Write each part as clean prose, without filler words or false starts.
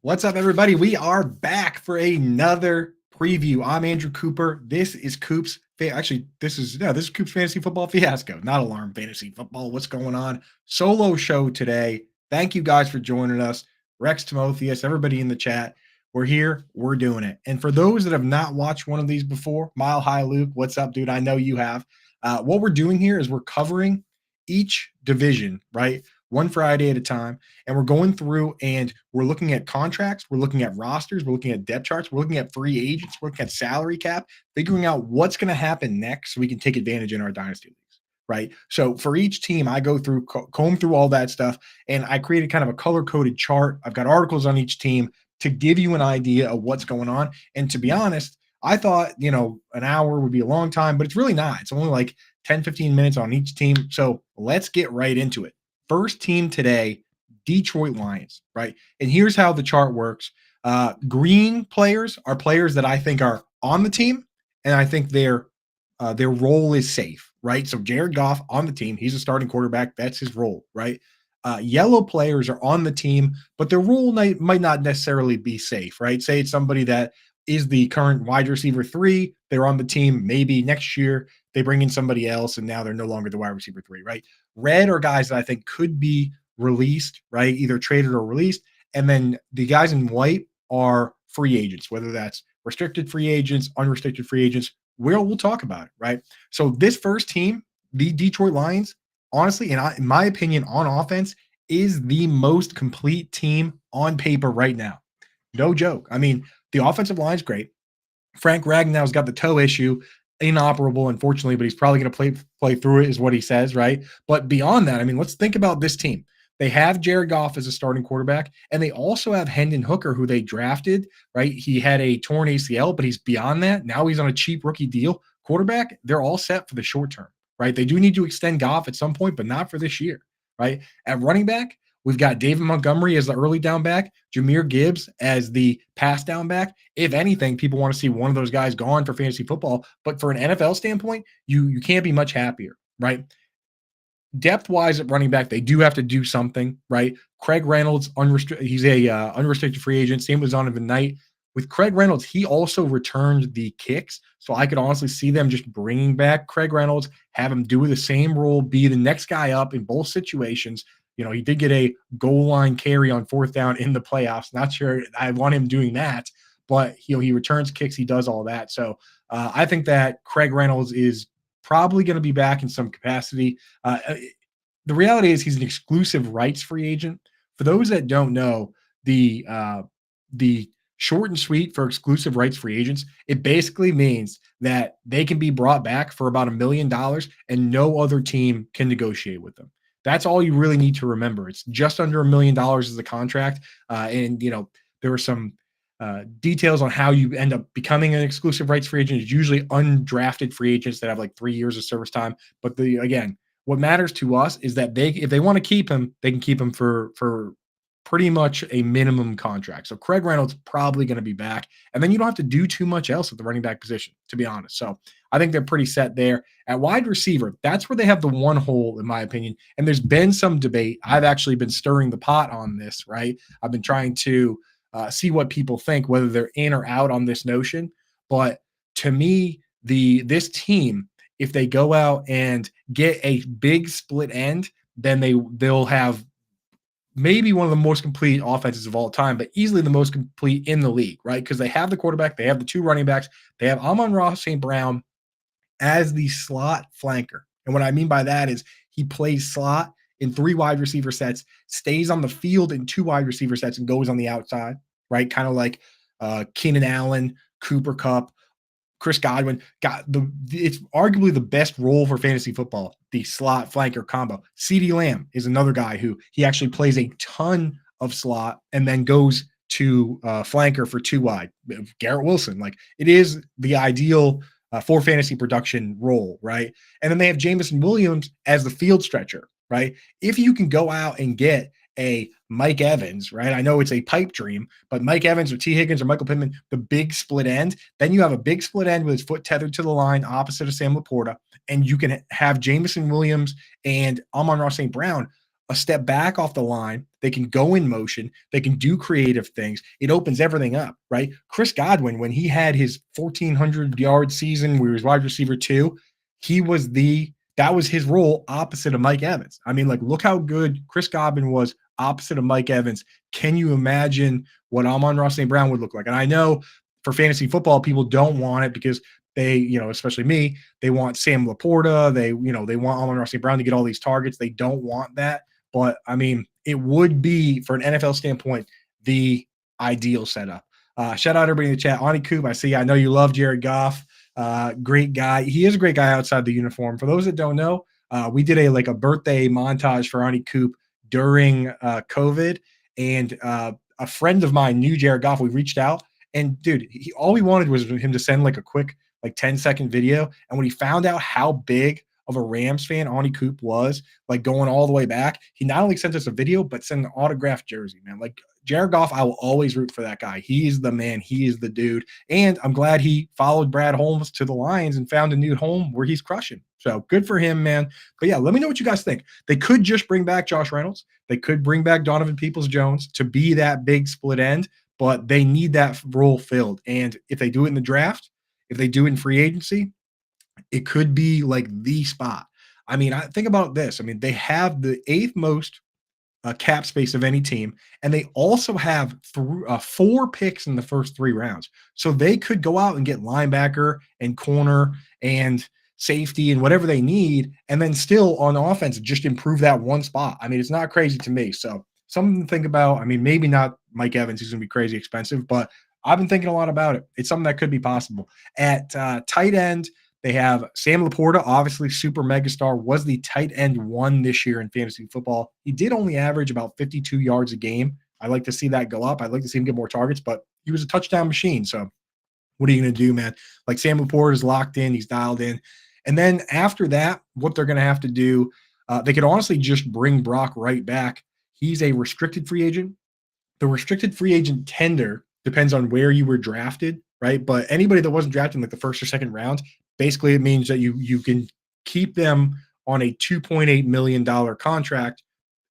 What's up, everybody? We are back for another preview. I'm Andrew Cooper. This is Coop's. This is Coop's Fantasy Football Fiasco, not Alarm Fantasy Football. What's going on? Solo show today. Thank you guys for joining us. Rex Timotheus, everybody in the chat. We're here. We're doing it. And for those that have not watched one of these before, Mile High Luke, what's up, dude? I know you have. What we're doing here is we're covering each division, right? One Friday at a time. And we're going through and we're looking at contracts, we're looking at rosters, we're looking at depth charts, we're looking at free agents, we're looking at salary cap, figuring out what's going to happen next so we can take advantage in our dynasty leagues, right? So for each team, I go through, comb through all that stuff, and I created kind of a color-coded chart. I've got articles on each team to give you an idea of what's going on. And to be honest, I thought, an hour would be a long time, but it's really not. It's only like 10, 15 minutes on each team. So let's get right into it. First team today, Detroit Lions, right? And here's how the chart works. Green players are players that I think are on the team, and I think their role is safe, right? So Jared Goff on the team, he's a starting quarterback. That's his role, right? Yellow players are on the team, but their role might not necessarily be safe, right? Say it's somebody that is the current wide receiver 3. They're on the team. Maybe next year they bring in somebody else, and now they're no longer the wide receiver 3, right? Red are guys that I think could be released, right? Either traded or released. And then the guys in white are free agents, whether that's restricted free agents, unrestricted free agents. We'll talk about it, right? So this first team, the Detroit Lions, honestly, in my opinion, on offense, is the most complete team on paper right now. No joke. I mean, the offensive line's great. Frank Ragnow's got the toe issue, inoperable, unfortunately, but he's probably going to play through it, is what he says, right? But beyond that, I mean, let's think about this team. They have Jared Goff as a starting quarterback, and they also have Hendon Hooker, who they drafted, right? He had a torn ACL, but he's beyond that. Now he's on a cheap rookie deal. Quarterback, they're all set for the short term, right? They do need to extend Goff at some point, but not for this year, right? At running back, we've got David Montgomery as the early down back, Jahmyr Gibbs as the pass down back. If anything, people want to see one of those guys gone for fantasy football. But for an NFL standpoint, you can't be much happier, right? Depth-wise at running back, they do have to do something, right? Craig Reynolds, he's a unrestricted free agent. Same with Donovan Knight. With Craig Reynolds, he also returned the kicks. So I could honestly see them just bringing back Craig Reynolds, have him do the same role, be the next guy up in both situations. He did get a goal line carry on 4th down in the playoffs. Not sure I want him doing that, but he returns kicks. He does all that. So I think that Craig Reynolds is probably going to be back in some capacity. The reality is he's an exclusive rights free agent. For those that don't know, the short and sweet for exclusive rights free agents, it basically means that they can be brought back for about $1 million and no other team can negotiate with them. That's all you really need to remember. It's just under $1 million as the contract. And there were some details on how you end up becoming an exclusive rights free agent. It's usually undrafted free agents that have like 3 years of service time. But again, what matters to us is that if they want to keep him, they can keep him for pretty much a minimum contract. So Craig Reynolds probably going to be back. And then you don't have to do too much else at the running back position, to be honest. So I think they're pretty set there. At wide receiver, that's where they have the one hole, in my opinion. And there's been some debate. I've actually been stirring the pot on this, right? I've been trying to see what people think, whether they're in or out on this notion. But to me, this team, if they go out and get a big split end, then they'll have maybe one of the most complete offenses of all time, but easily the most complete in the league, right? Because they have the quarterback, they have the 2 running backs, they have Amon-Ra St. Brown as the slot flanker. And what I mean by that is he plays slot in 3 wide receiver sets, stays on the field in 2 wide receiver sets, and goes on the outside, right? Kind of like Keenan Allen, Cooper Kupp, Chris Godwin. It's arguably the best role for fantasy football, the slot flanker combo. CeeDee Lamb is another guy who he actually plays a ton of slot and then goes to flanker for 2 wide. Garrett Wilson, like it is the ideal for fantasy production role, right? And then they have Jameson Williams as the field stretcher, right? If you can go out and get a Mike Evans, right? I know it's a pipe dream, but Mike Evans or T. Higgins or Michael Pittman, the big split end, then you have a big split end with his foot tethered to the line opposite of Sam Laporta, and you can have Jameson Williams and Amon-Ra St. Brown a step back off the line. They can go in motion. They can do creative things. It opens everything up, right? Chris Godwin, when he had his 1,400-yard season where he was wide receiver 2, he was that was his role opposite of Mike Evans. I mean, like, look how good Chris Godwin was opposite of Mike Evans. Can you imagine what Amon-Ra St. Brown would look like? And I know for fantasy football, people don't want it because they, especially me, they want Sam Laporta. They want Amon-Ra St. Brown to get all these targets. They don't want that. But I mean, it would be, for an NFL standpoint, the ideal setup. Shout out everybody in the chat. Ani Coop, I know you love Jared Goff. Great guy. He is a great guy outside the uniform. For those that don't know, we did a birthday montage for Ani Coop during COVID, and a friend of mine knew Jared Goff. We reached out, and dude, all we wanted was him to send like a quick 10-second video. And when he found out how big of a Rams fan Ani Coop was, like going all the way back, he not only sent us a video, but sent an autographed jersey, man. Like, Jared Goff, I will always root for that guy. He's the man. He is the dude. And I'm glad he followed Brad Holmes to the Lions and found a new home where he's crushing. So good for him, man. But yeah, let me know what you guys think. They could just bring back Josh Reynolds. They could bring back Donovan Peoples-Jones to be that big split end, but they need that role filled. And if they do it in the draft, if they do it in free agency, it could be like the spot. I mean, think about this. I mean, they have the 8th most cap space of any team, and they also have 4 picks in the first 3 rounds. So they could go out and get linebacker and corner and safety and whatever they need, and then still on offense just improve that one spot. I mean, it's not crazy to me. So something to think about. I mean, maybe not Mike Evans, he's going to be crazy expensive, but I've been thinking a lot about it. It's something that could be possible. At tight end, they have Sam Laporta, obviously super megastar, was the tight end 1 this year in fantasy football. He did only average about 52 yards a game. I'd like to see that go up. I'd like to see him get more targets, but he was a touchdown machine. So what are you going to do, man? Like, Sam Laporta is locked in. He's dialed in. And then after that, what they're going to have to do, they could honestly just bring Brock Wright back. He's a restricted free agent. The restricted free agent tender depends on where you were drafted, right? But anybody that wasn't drafted in like the first or second round, basically it means that you can keep them on a $2.8 million contract,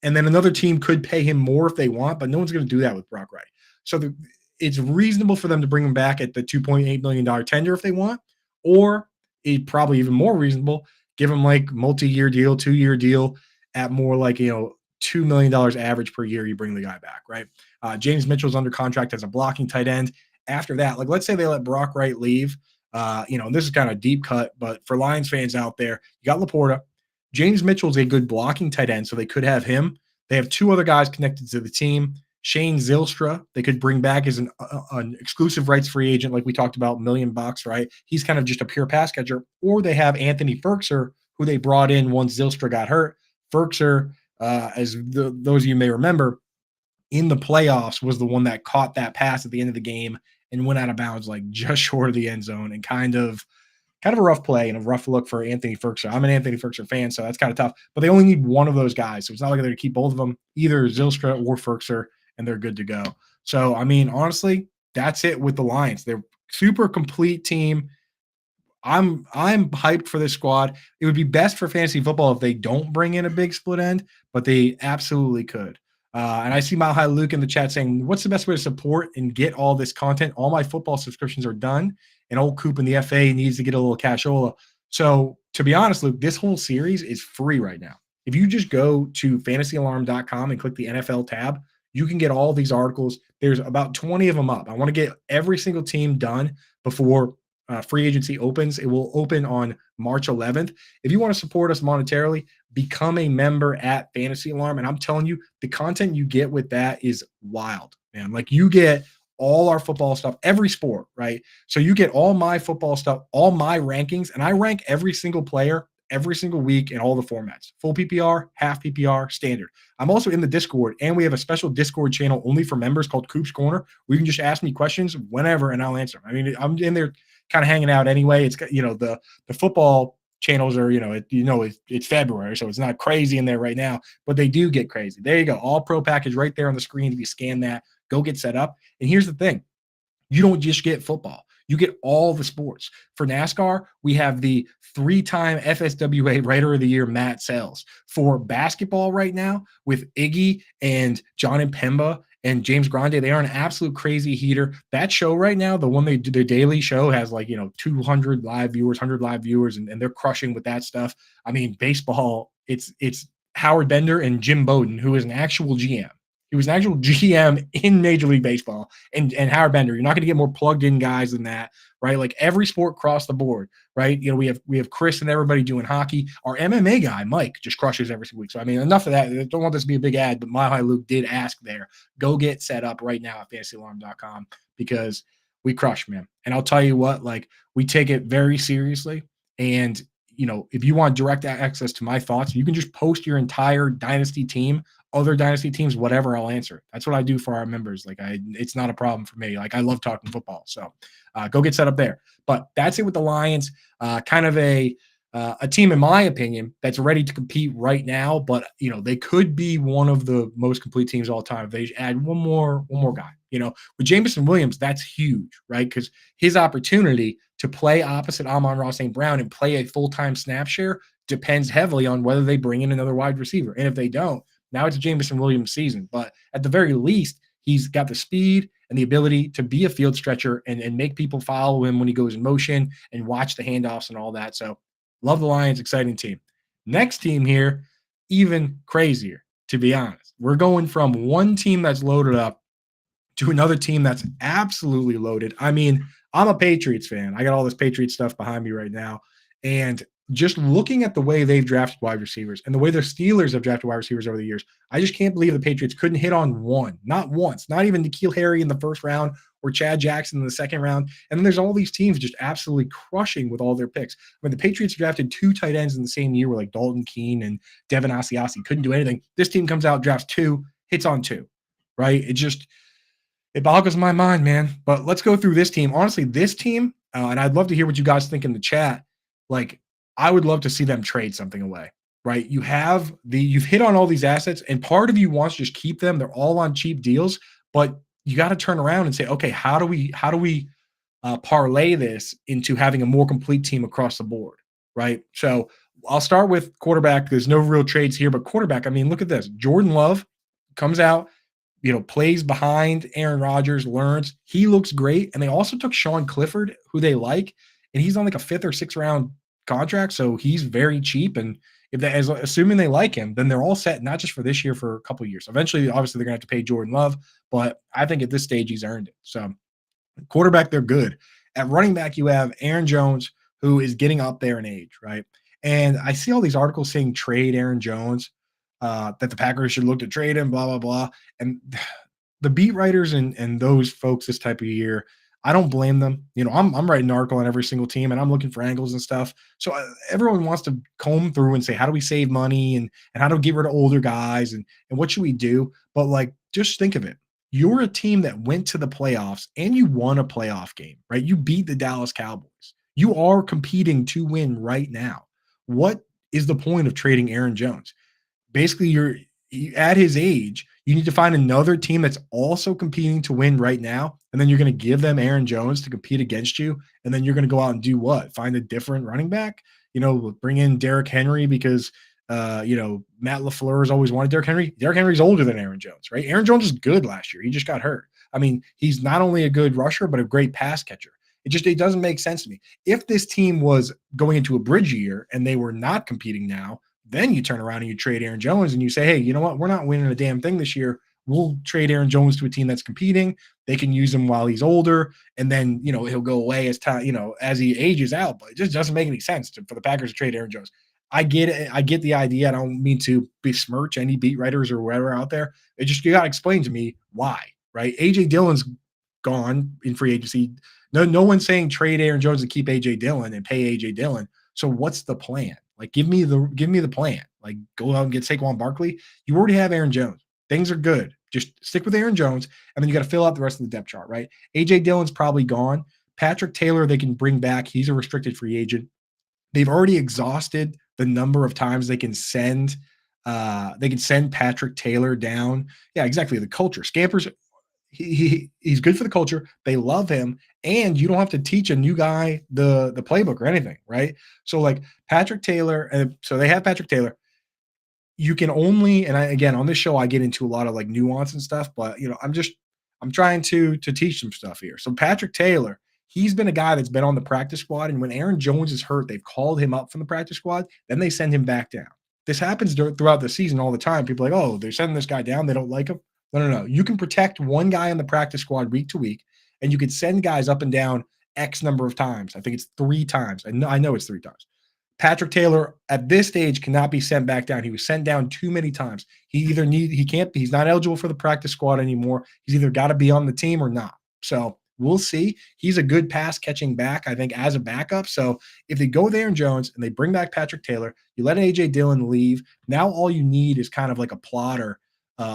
and then another team could pay him more if they want, but no one's going to do that with Brock Wright. So it's reasonable for them to bring him back at the $2.8 million tender if they want, or it probably even more reasonable, give him like multi-year deal, 2-year deal at more like, $2 million average per year. You bring the guy back, right? James Mitchell's under contract as a blocking tight end. After that, like, let's say they let Brock Wright leave. And this is kind of a deep cut, but for Lions fans out there, you got Laporta. James Mitchell's a good blocking tight end, so they could have him. They have 2 other guys connected to the team. Shane Zylstra, they could bring back as an exclusive rights free agent, like we talked about, $1 million, right? He's kind of just a pure pass catcher. Or they have Anthony Firkser, who they brought in once Zylstra got hurt. Firkser, those of you may remember, in the playoffs was the one that caught that pass at the end of the game and went out of bounds like just short of the end zone, and kind of a rough play and a rough look for Anthony Firkser. I'm an Anthony Firkser fan, so that's kind of tough. But they only need one of those guys, so it's not like they're going to keep both of them, either Zylstra or Firkser, and they're good to go. So, I mean, honestly, that's it with the Lions. They're super complete team. I'm hyped for this squad. It would be best for fantasy football if they don't bring in a big split end, but they absolutely could. And I see Mile High Luke in the chat saying, what's the best way to support and get all this content? All my football subscriptions are done, and old Coop in the FA needs to get a little cashola. So, to be honest, Luke, this whole series is free right now. If you just go to fantasyalarm.com and click the NFL tab, you can get all these articles. There's about 20 of them up. I want to get every single team done before free agency opens. It will open on March 11th. If you want to support us monetarily, become a member at Fantasy Alarm. And I'm telling you, the content you get with that is wild, man. Like, you get all our football stuff, every sport, right? So you get all my football stuff, all my rankings, and I rank every single player every single week in all the formats: full PPR, half PPR, standard. I'm also in the Discord, and we have a special Discord channel only for members called Coop's Corner, where you can just ask me questions whenever and I'll answer them. I mean, I'm in there kind of hanging out anyway. It's, the football channels are, it's February, so it's not crazy in there right now, but they do get crazy. There you go. All pro package right there on the screen. If you scan that, go get set up. And here's the thing. You don't just get football. You get all the sports. For NASCAR, we have the three-time FSWA Writer of the Year, Matt Sells. For basketball right now, with Iggy and John and Pemba and James Grande, they are an absolute crazy heater. That show right now, the one they do, their daily show has 200 live viewers, 100 live viewers, and they're crushing with that stuff. I mean, baseball, it's Howard Bender and Jim Bowden, who is an actual GM. He was an actual GM in Major League Baseball, and Howard Bender. You're not going to get more plugged in guys than that, right? Like every sport across the board, right? We have Chris and everybody doing hockey. Our MMA guy, Mike, just crushes every single week. So I mean, enough of that. I don't want this to be a big ad, but Mile High Luke did ask there. Go get set up right now at fantasyalarm.com because we crush, man. And I'll tell you what, like we take it very seriously. And if you want direct access to my thoughts, you can just post your entire dynasty team, other dynasty teams, whatever, I'll answer it. That's what I do for our members. It's not a problem for me. Like I love talking football. So go get set up there. But that's it with the Lions. Kind of a team, in my opinion, that's ready to compete right now. But they could be one of the most complete teams of all time if they add one more guy. With Jameson Williams, that's huge, right? Because his opportunity to play opposite Amon-Ra St. Brown and play a full-time snap share depends heavily on whether they bring in another wide receiver. And if they don't, now it's a Jameson Williams season. But at the very least, he's got the speed and the ability to be a field stretcher and make people follow him when he goes in motion and watch the handoffs and all that. So love the Lions, exciting team. Next team here, even crazier, to be honest. We're going from one team that's loaded up to another team that's absolutely loaded. I mean, I'm a Patriots fan. I got all this Patriots stuff behind me right now. And just looking at the way they've drafted wide receivers and the way the Steelers have drafted wide receivers over the years, I just can't believe the Patriots couldn't hit on one, not once, not even N'Keal Harry in the first round or Chad Jackson in the second round. And then there's all these teams just absolutely crushing with all their picks. I mean, the Patriots drafted two tight ends in the same year with like Dalton Keene and Devin Asiasi. Couldn't do anything. This team comes out, drafts two, hits on two, right? It boggles my mind, man. But let's go through this team. Honestly, this team, and I'd love to hear what you guys think in the chat. Like, I would love to see them trade something away, right? You've hit on all these assets, and part of you wants to just keep them. They're all on cheap deals, but you got to turn around and say, okay, how do we parlay this into having a more complete team across the board, right? So I'll start with quarterback. There's no real trades here, but quarterback. I mean, look at this. Jordan Love comes out, plays behind Aaron Rodgers, learns. He looks great. And they also took Sean Clifford, who they like, and he's on like a 5th or 6th round contract. So he's very cheap. And assuming they like him, then they're all set, not just for this year, for a couple of years. Eventually, obviously, they're going to have to pay Jordan Love, but I think at this stage, he's earned it. So quarterback, they're good. At running back, you have Aaron Jones, who is getting up there in age, right? And I see all these articles saying trade Aaron Jones, that the Packers should look to trade him, blah, blah, blah. And the beat writers and those folks this type of year, I don't blame them. I'm writing an article on every single team, and I'm looking for angles and stuff. So everyone wants to comb through and say, how do we save money and how do we get rid of older guys and what should we do? But just think of it. You're a team that went to the playoffs and you won a playoff game, right? You beat the Dallas Cowboys. You are competing to win right now. What is the point of trading Aaron Jones? Basically, you at his age, you need to find another team that's also competing to win right now, and then you're going to give them Aaron Jones to compete against you, and then you're going to go out and do what? Find a different running back? Bring in Derrick Henry because Matt LaFleur has always wanted Derrick Henry. Derrick Henry's older than Aaron Jones, right? Aaron Jones is good last year. He just got hurt. I mean, he's not only a good rusher, but a great pass catcher. It doesn't make sense to me. If this team was going into a bridge year and they were not competing now, then you turn around and you trade Aaron Jones and you say, hey, you know what? We're not winning a damn thing this year. We'll trade Aaron Jones to a team that's competing. They can use him while he's older, and then he'll go away as time, as he ages out. But it just doesn't make any sense for the Packers to trade Aaron Jones. I get it. I get the idea. I don't mean to besmirch any beat writers or whatever out there. You got to explain to me why, right? AJ Dillon's gone in free agency. No one's saying trade Aaron Jones and keep AJ Dillon and pay AJ Dillon. So what's the plan? Give me the plan. Go out and get Saquon Barkley. You already have Aaron Jones. Things are good. Just stick with Aaron Jones, and then you got to fill out the rest of the depth chart, right? AJ Dillon's probably gone. Patrick Taylor, they can bring back. He's a restricted free agent. They've already exhausted the number of times they can send Patrick Taylor down. Yeah, exactly. The culture. Scampers, he's good for the culture. They love him, and you don't have to teach a new guy the playbook or anything, right? So like Patrick Taylor, and so they have Patrick Taylor. You can only, and I, again, on this show I get into a lot of like nuance and stuff, but I'm trying to teach some stuff here. So Patrick Taylor, he's been a guy that's been on the practice squad, and when Aaron Jones is hurt, they've called him up from the practice squad, then they send him back down. This happens throughout the season all the time. People are like, oh, they're sending this guy down, they don't like him. No, no, no. You can protect one guy on the practice squad week to week, and you could send guys up and down X number of times. I think it's 3 times. I know it's 3 times. Patrick Taylor at this stage cannot be sent back down. He was sent down too many times. He can't be, he's not eligible for the practice squad anymore. He's either got to be on the team or not. So we'll see. He's a good pass catching back, I think, as a backup. So if they go with Aaron Jones and they bring back Patrick Taylor, you let AJ Dillon leave. Now all you need is kind of like a plotter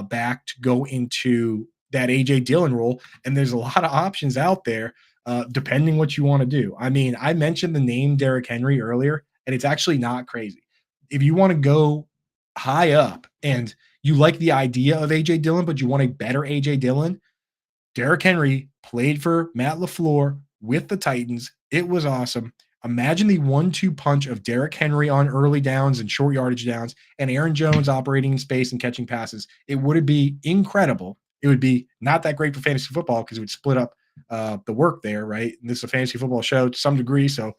back to go into that AJ Dillon role. And there's a lot of options out there. Depending what you want to do. I mean, I mentioned the name Derrick Henry earlier, and it's actually not crazy. If you want to go high up and you like the idea of AJ Dillon, but you want a better AJ Dillon, Derrick Henry played for Matt LaFleur with the Titans. It was awesome. Imagine the 1-2 punch of Derrick Henry on early downs and short yardage downs, and Aaron Jones operating in space and catching passes. It would be incredible. It would be not that great for fantasy football because it would split up the work there, right? And this is a fantasy football show to some degree, so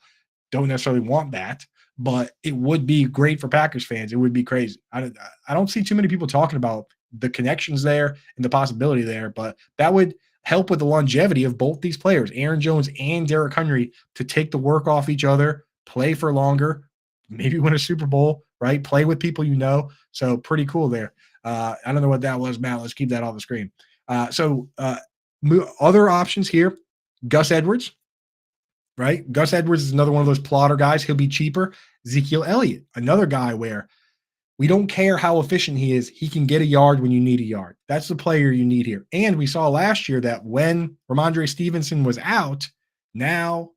don't necessarily want that, but it would be great for Packers fans. It would be crazy. I don't see too many people talking about the connections there and the possibility there, but that would help with the longevity of both these players, Aaron Jones and Derrick Henry, to take the work off each other, play for longer, maybe win a Super Bowl, right? Play with people you know. So pretty cool there. I don't know what that was, Matt. Let's keep that off the screen. Other options here, Gus Edwards, right? Gus Edwards is another one of those plotter guys. He'll be cheaper. Ezekiel Elliott, another guy where we don't care how efficient he is. He can get a yard when you need a yard. That's the player you need here. And we saw last year that when Ramondre Stevenson was out, now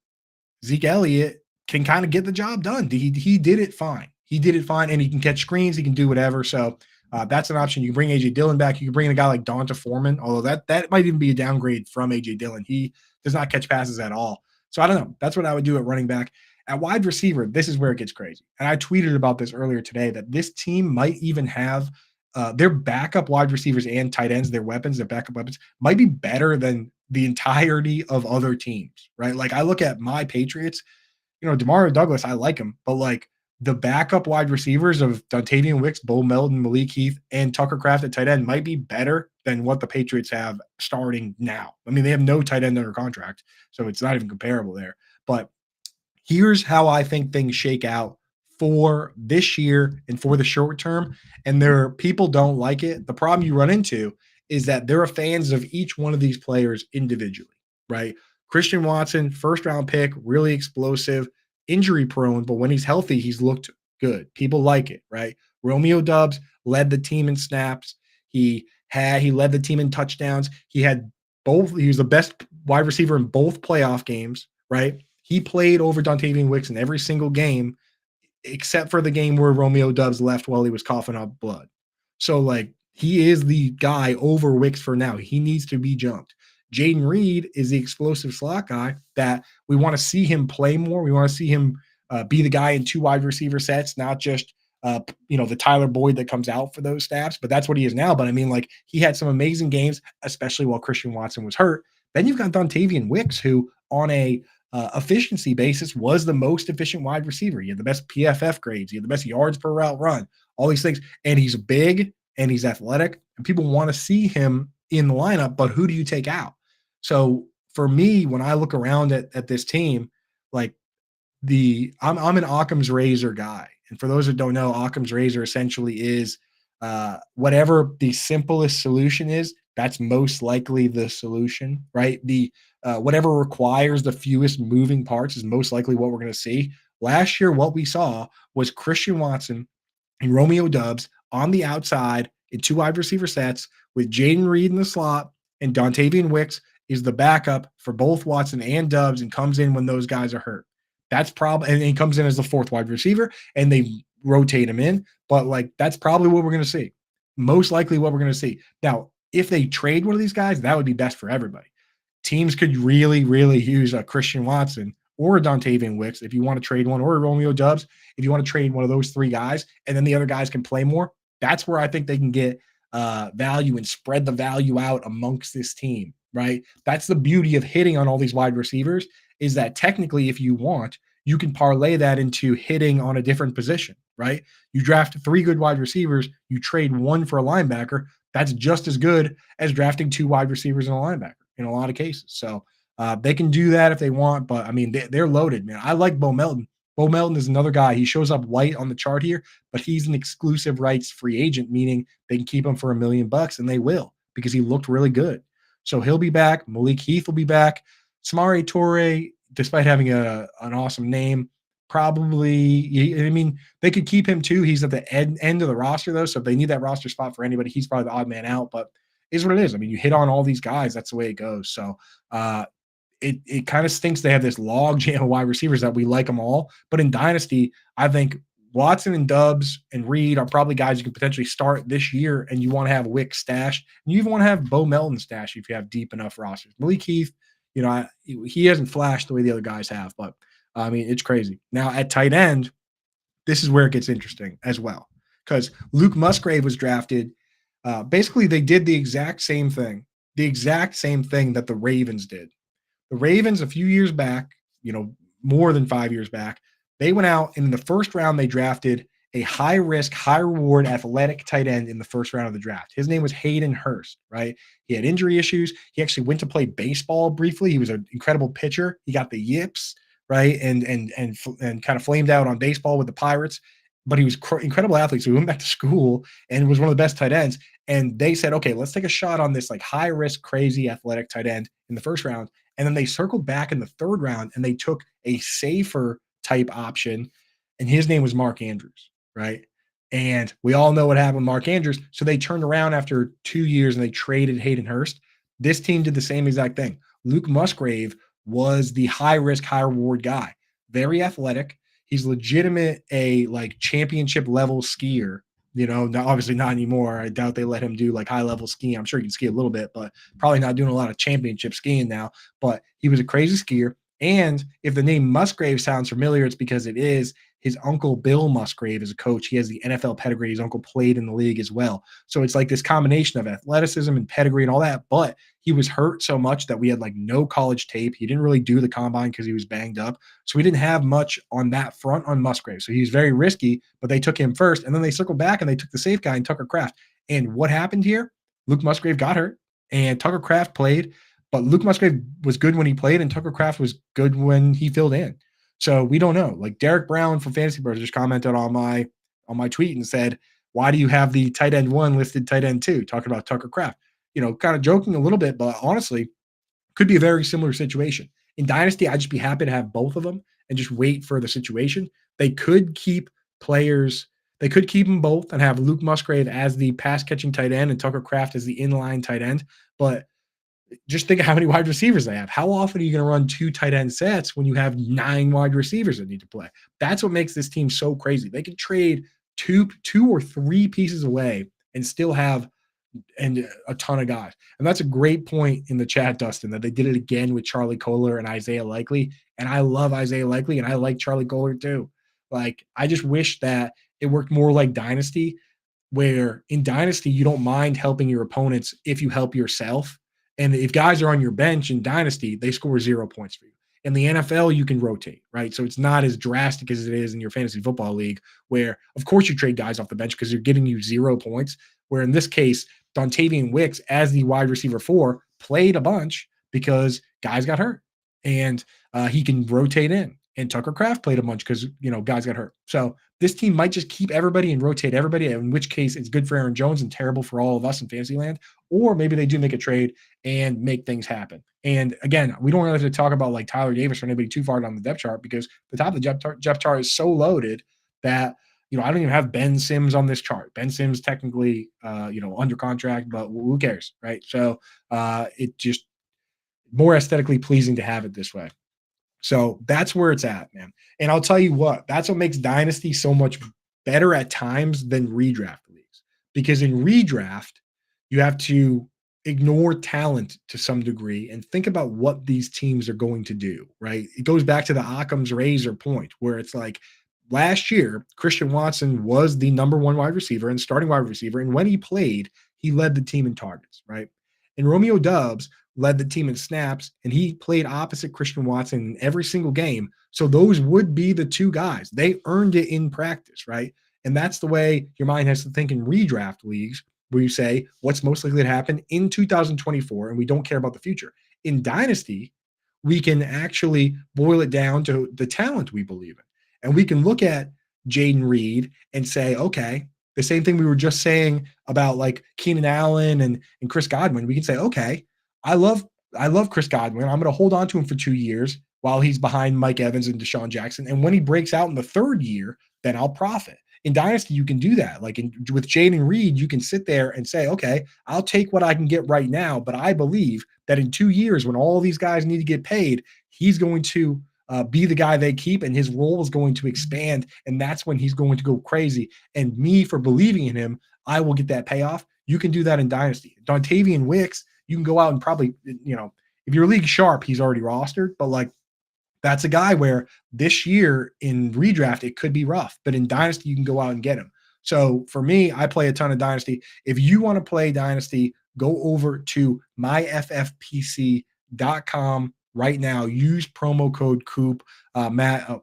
Zeke Elliott can kind of get the job done. He did it fine. He did it fine, and he can catch screens. He can do whatever. So that's an option. You can bring AJ Dillon back. You can bring in a guy like D'Onta Foreman, although that might even be a downgrade from AJ Dillon. He does not catch passes at all. So I don't know. That's what I would do at running back. At wide receiver, this is where it gets crazy. And I tweeted about this earlier today that this team might even have their backup wide receivers and tight ends, their weapons, their backup weapons, might be better than the entirety of other teams, right? Like I look at my Patriots, Demario Douglas, I like him, but like the backup wide receivers of Dontavian Wicks, Bo Melton, Malik Heath, and Tucker Kraft at tight end might be better than what the Patriots have starting now. I mean, they have no tight end under contract, so it's not even comparable there. But here's how I think things shake out for this year and for the short term. And people don't like it. The problem you run into is that there are fans of each one of these players individually, right? Christian Watson, first round pick, really explosive, injury prone, but when he's healthy, he's looked good. People like it, right? Romeo Doubs led the team in snaps. He led the team in touchdowns. He was the best wide receiver in both playoff games, right? He played over Dontavian Wicks in every single game, except for the game where Romeo Doubs left while he was coughing up blood. So, like, he is the guy over Wicks for now. He needs to be jumped. Jaden Reed is the explosive slot guy that we want to see him play more. We want to see him be the guy in 2 wide receiver sets, not just the Tyler Boyd that comes out for those snaps, but that's what he is now. But I mean, like, he had some amazing games, especially while Christian Watson was hurt. Then you've got Dontavian Wicks, who on a efficiency basis was the most efficient wide receiver. He had the best PFF grades. He had the best yards per route run, all these things. And he's big and he's athletic, and people want to see him in the lineup, but who do you take out? So for me, when I look around at this team, like I'm an Occam's razor guy. And for those that don't know, Occam's razor essentially is whatever the simplest solution is, that's most likely the solution, right? Whatever requires the fewest moving parts is most likely what we're going to see. Last year, what we saw was Christian Watson and Romeo Doubs on the outside in 2 wide receiver sets with Jaden Reed in the slot, and Dontavian Wicks is the backup for both Watson and Doubs and comes in when those guys are hurt. That's probably, and he comes in as the 4th wide receiver and they rotate him in. But like, that's probably what we're going to see. Most likely what we're going to see. Now, if they trade one of these guys, that would be best for everybody. Teams could really, really use a Christian Watson or a Dontavian Wicks if you want to trade one, or a Romeo Dubs if you want to trade one of those three guys, and then the other guys can play more. That's where I think they can get value and spread the value out amongst this team, right? That's the beauty of hitting on all these wide receivers, is that technically, if you want, you can parlay that into hitting on a different position, right? You draft three good wide receivers, you trade one for a linebacker. That's just as good as drafting two wide receivers and a linebacker in a lot of cases. So they can do that if they want, but I mean, they're loaded, man. I like Bo Melton. Bo Melton is another guy. He shows up white on the chart here, but he's an exclusive rights free agent, meaning they can keep him for $1 million, and they will, because he looked really good. So he'll be back. Malik Heath will be back. Samari Torre, despite having an awesome name, probably, I mean, they could keep him too. He's at the end of the roster, though. So if they need that roster spot for anybody, he's probably the odd man out, but is what it is. I mean, you hit on all these guys. That's the way it goes. So it kind of stinks they have this log jam of wide receivers that we like them all. But in Dynasty, I think Watson and Dubs and Reed are probably guys you can potentially start this year, and you want to have Wick stash. And you even want to have Bo Melton stash if you have deep enough rosters. Malik Heath, he hasn't flashed the way the other guys have, but I mean, it's crazy. Now at tight end, this is where it gets interesting as well, because Luke Musgrave was drafted. Basically, they did the exact same thing that the Ravens did. The Ravens, a few years back, more than 5 years back, they went out and in the first round, they drafted a high risk, high reward athletic tight end in the first round of the draft. His name was Hayden Hurst, right? He had injury issues. He actually went to play baseball briefly. He was an incredible pitcher. He got the yips, right? And kind of flamed out on baseball with the Pirates. But he was incredible athlete. So he went back to school and was one of the best tight ends. And they said, okay, let's take a shot on this like high risk, crazy athletic tight end in the first round. And then they circled back in the third round and they took a safer type option. And his name was Mark Andrews, right? And we all know what happened with Mark Andrews. So they turned around after 2 years and they traded Hayden Hurst. This team did the same exact thing. Luke Musgrave was the high risk, high reward guy. Very athletic. He's legitimate, a like championship level skier. Now, obviously not anymore. I doubt they let him do like high level skiing. I'm sure he can ski a little bit, but probably not doing a lot of championship skiing now. But he was a crazy skier. And if the name Musgrave sounds familiar, it's because it is. His uncle Bill Musgrave is a coach. He has the NFL pedigree. His uncle played in the league as well. So it's like this combination of athleticism and pedigree and all that. But he was hurt so much that we had like no college tape. He didn't really do the combine because he was banged up. So we didn't have much on that front on Musgrave. So he was very risky, but they took him first. And then they circled back and they took the safe guy and Tucker Kraft. And what happened here? Luke Musgrave got hurt and Tucker Kraft played. But Luke Musgrave was good when he played, and Tucker Kraft was good when he filled in. So we don't know. Like Derek Brown from Fantasy Birds just commented on my tweet and said, "Why do you have the tight end 1 listed tight end 2?" Talking about Tucker Kraft. Kind of joking a little bit, but honestly, could be a very similar situation. In Dynasty, I'd just be happy to have both of them and just wait for the situation. They could keep players. They could keep them both and have Luke Musgrave as the pass catching tight end and Tucker Kraft as the inline tight end, but just think of how many wide receivers they have. How often are you going to run 2 tight end sets when you have 9 wide receivers that need to play? That's what makes this team so crazy. They can trade two or three pieces away and still have a ton of guys. And that's a great point in the chat, Dustin, that they did it again with Charlie Kohler and Isaiah Likely. And I love Isaiah Likely and I like Charlie Kohler too. Like, I just wish that it worked more like Dynasty, where in Dynasty, you don't mind helping your opponents if you help yourself. And if guys are on your bench in Dynasty, they score 0 points for you. In the NFL, you can rotate, right? So it's not as drastic as it is in your fantasy football league, where, of course, you trade guys off the bench because they're getting you 0 points. Where in this case, Dontavian Wicks, as the wide receiver 4, played a bunch because guys got hurt. And he can rotate in. And Tucker Kraft played a bunch because, guys got hurt. So this team might just keep everybody and rotate everybody, in which case it's good for Aaron Jones and terrible for all of us in fantasy land. Or maybe they do make a trade and make things happen. And again, we don't really have to talk about like Tyler Davis or anybody too far down the depth chart, because the top of the depth chart is so loaded that, I don't even have Ben Sims on this chart. Ben Sims technically, under contract, but who cares, right? So it just more aesthetically pleasing to have it this way. So that's where it's at, man. And I'll tell you what, that's what makes Dynasty so much better at times than redraft leagues. Because in redraft, you have to ignore talent to some degree and think about what these teams are going to do, right? It goes back to the Occam's razor point where it's like last year, Christian Watson was the number one wide receiver and starting wide receiver. And when he played, he led the team in targets, right? And Romeo Dubs led the team in snaps, and he played opposite Christian Watson in every single game. So those would be the two guys. They earned it in practice, right? And that's the way your mind has to think in redraft leagues, where you say what's most likely to happen in 2024, and we don't care about the future. In Dynasty, we can actually boil it down to the talent we believe in. And we can look at Jaden Reed and say, okay, the same thing we were just saying about like Keenan Allen and Chris Godwin. We can say, okay, I love Chris Godwin. I'm going to hold on to him for 2 years while he's behind Mike Evans and Deshaun Jackson. And when he breaks out in the third year, then I'll profit. In Dynasty, you can do that. Like with Jaden Reed, you can sit there and say, okay, I'll take what I can get right now, but I believe that in 2 years, when all these guys need to get paid, he's going to be the guy they keep, and his role is going to expand, and that's when he's going to go crazy. And me, for believing in him, I will get that payoff. You can do that in Dynasty. Dontavian Wicks, you can go out and probably, if you're league sharp, he's already rostered, but like that's a guy where this year in redraft, it could be rough, but in Dynasty, you can go out and get him. So for me, I play a ton of Dynasty. If you want to play Dynasty, go over to myffpc.com right now. Use promo code Coop. Matt, it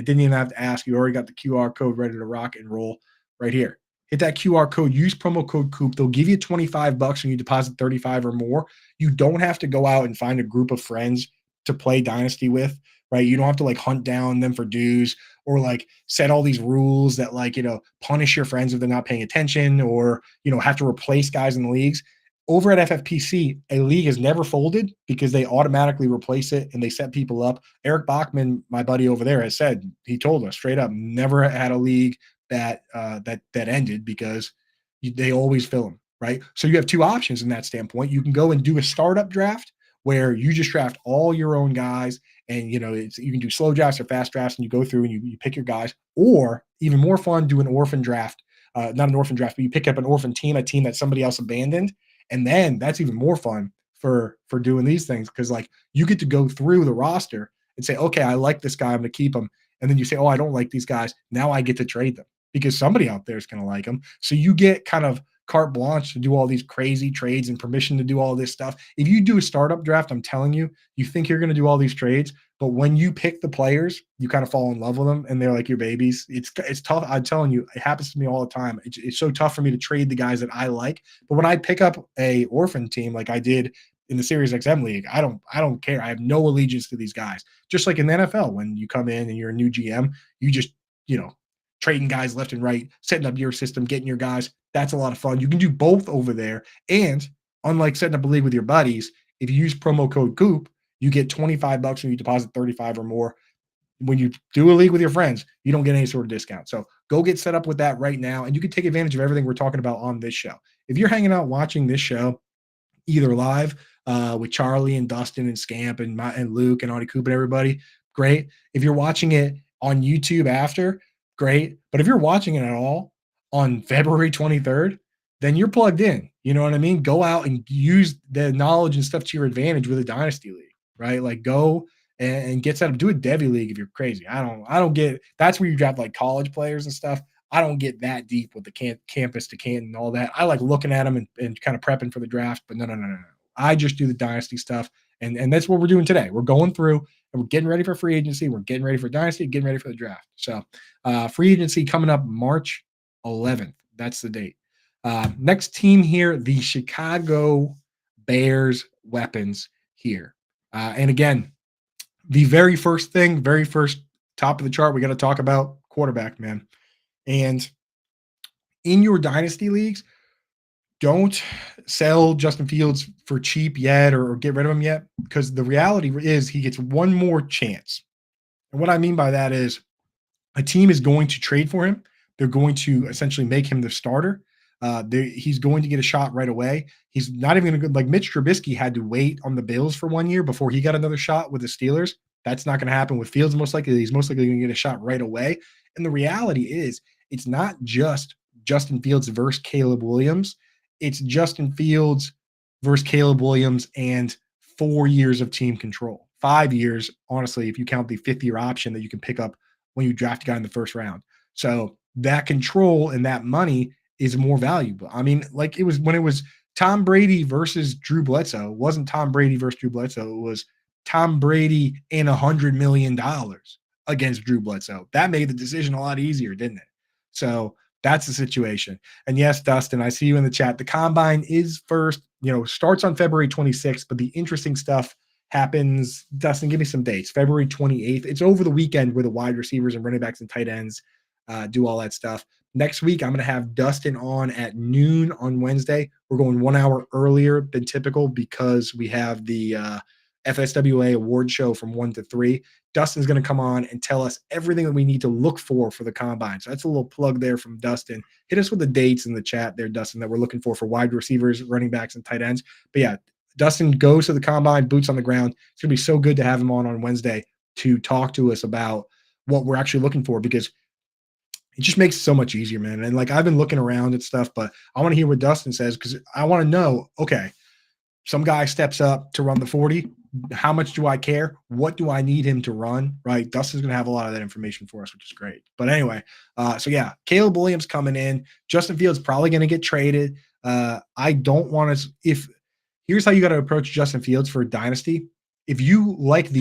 didn't even have to ask. You already got the QR code ready to rock and roll right here. Hit that QR code, use promo code Coop. They'll give you $25 when you deposit 35 or more. You don't have to go out and find a group of friends to play Dynasty with, right? You don't have to like hunt down them for dues or like set all these rules that like, punish your friends if they're not paying attention or, have to replace guys in the leagues. Over at FFPC, a league has never folded because they automatically replace it and they set people up. Eric Bachman, my buddy over there, has said, he told us straight up, never had a league that ended because they always fill them, right? So you have two options in that standpoint. You can go and do a startup draft where you just draft all your own guys, and you can do slow drafts or fast drafts, and you go through and you pick your guys. Or even more fun, do an orphan draft. Not an orphan draft, but you pick up an orphan team, a team that somebody else abandoned, and then that's even more fun for doing these things because like you get to go through the roster and say, okay, I like this guy, I'm going to keep him, and then you say, oh, I don't like these guys. Now I get to trade them because somebody out there is going to like them. So you get kind of carte blanche to do all these crazy trades and permission to do all this stuff. If you do a startup draft, I'm telling you, you think you're going to do all these trades, but when you pick the players, you kind of fall in love with them and they're like your babies. It's tough. I'm telling you, it happens to me all the time. It's so tough for me to trade the guys that I like. But when I pick up a orphan team like I did in the Series XM League, I don't care. I have no allegiance to these guys. Just like in the NFL, when you come in and you're a new GM, you just, trading guys left and right, setting up your system, getting your guys. That's a lot of fun. You can do both over there. And unlike setting up a league with your buddies, if you use promo code Coop, you get $25 when you deposit 35 or more. When you do a league with your friends, you don't get any sort of discount. So go get set up with that right now, and you can take advantage of everything we're talking about on this show. If you're hanging out watching this show, either live with Charlie and Dustin and Scamp and Luke and Audie Coop and everybody, great. If you're watching it on YouTube after, great. But if you're watching it at all on February 23rd, then you're plugged in. You know what I mean? Go out and use the knowledge and stuff to your advantage with a dynasty league, right? Like go and get set up. Do a Devy league if you're crazy. I don't get – that's where you draft like college players and stuff. I don't get that deep with the campus to Canton and all that. I like looking at them and kind of prepping for the draft, but no. I just do the dynasty stuff, and that's what we're doing today. We're going through and we're getting ready for free agency. We're getting ready for dynasty, getting ready for the draft. So free agency coming up March 11th. That's the date. Next team here, the Chicago Bears weapons here. And again, the very first top of the chart, we got to talk about quarterback, man. And in your dynasty leagues, don't sell Justin Fields for cheap yet or get rid of him yet, because the reality is he gets one more chance. And what I mean by that is a team is going to trade for him. They're going to essentially make him the starter. He's going to get a shot right away. He's not even going to go like Mitch Trubisky had to wait on the Bills for 1 year before he got another shot with the Steelers. That's not going to happen with Fields. Most likely, he's most likely going to get a shot right away. And the reality is it's not just Justin Fields versus Caleb Williams. It's Justin Fields versus Caleb Williams and 4 years of team control. 5 years, honestly, if you count the fifth-year option that you can pick up when you draft a guy in the first round. So that control and that money is more valuable. I mean, like it was when it was Tom Brady versus Drew Bledsoe. It wasn't Tom Brady versus Drew Bledsoe. It was Tom Brady and $100 million against Drew Bledsoe. That made the decision a lot easier, didn't it? So that's the situation. And yes, Dustin, I see you in the chat. The combine is first, starts on February 26th, but the interesting stuff happens. Dustin, give me some dates. February 28th. It's over the weekend where the wide receivers and running backs and tight ends do all that stuff. Next week, I'm going to have Dustin on at noon on Wednesday. We're going 1 hour earlier than typical because we have the FSWA award show from 1 to 3. Dustin's going to come on and tell us everything that we need to look for the combine. So that's a little plug there from Dustin. Hit us with the dates in the chat there, Dustin, that we're looking for wide receivers, running backs, and tight ends. But yeah, Dustin goes to the combine, boots on the ground. It's going to be so good to have him on Wednesday to talk to us about what we're actually looking for, because it just makes it so much easier, man. And like I've been looking around at stuff, but I want to hear what Dustin says, because I want to know, okay, some guy steps up to run the 40. How much do I care? What do I need him to run? Right. Dustin's going to have a lot of that information for us, which is great. But anyway, so yeah, Caleb Williams coming in. Justin Fields probably going to get traded. I don't want to, here's how you got to approach Justin Fields for Dynasty. If you like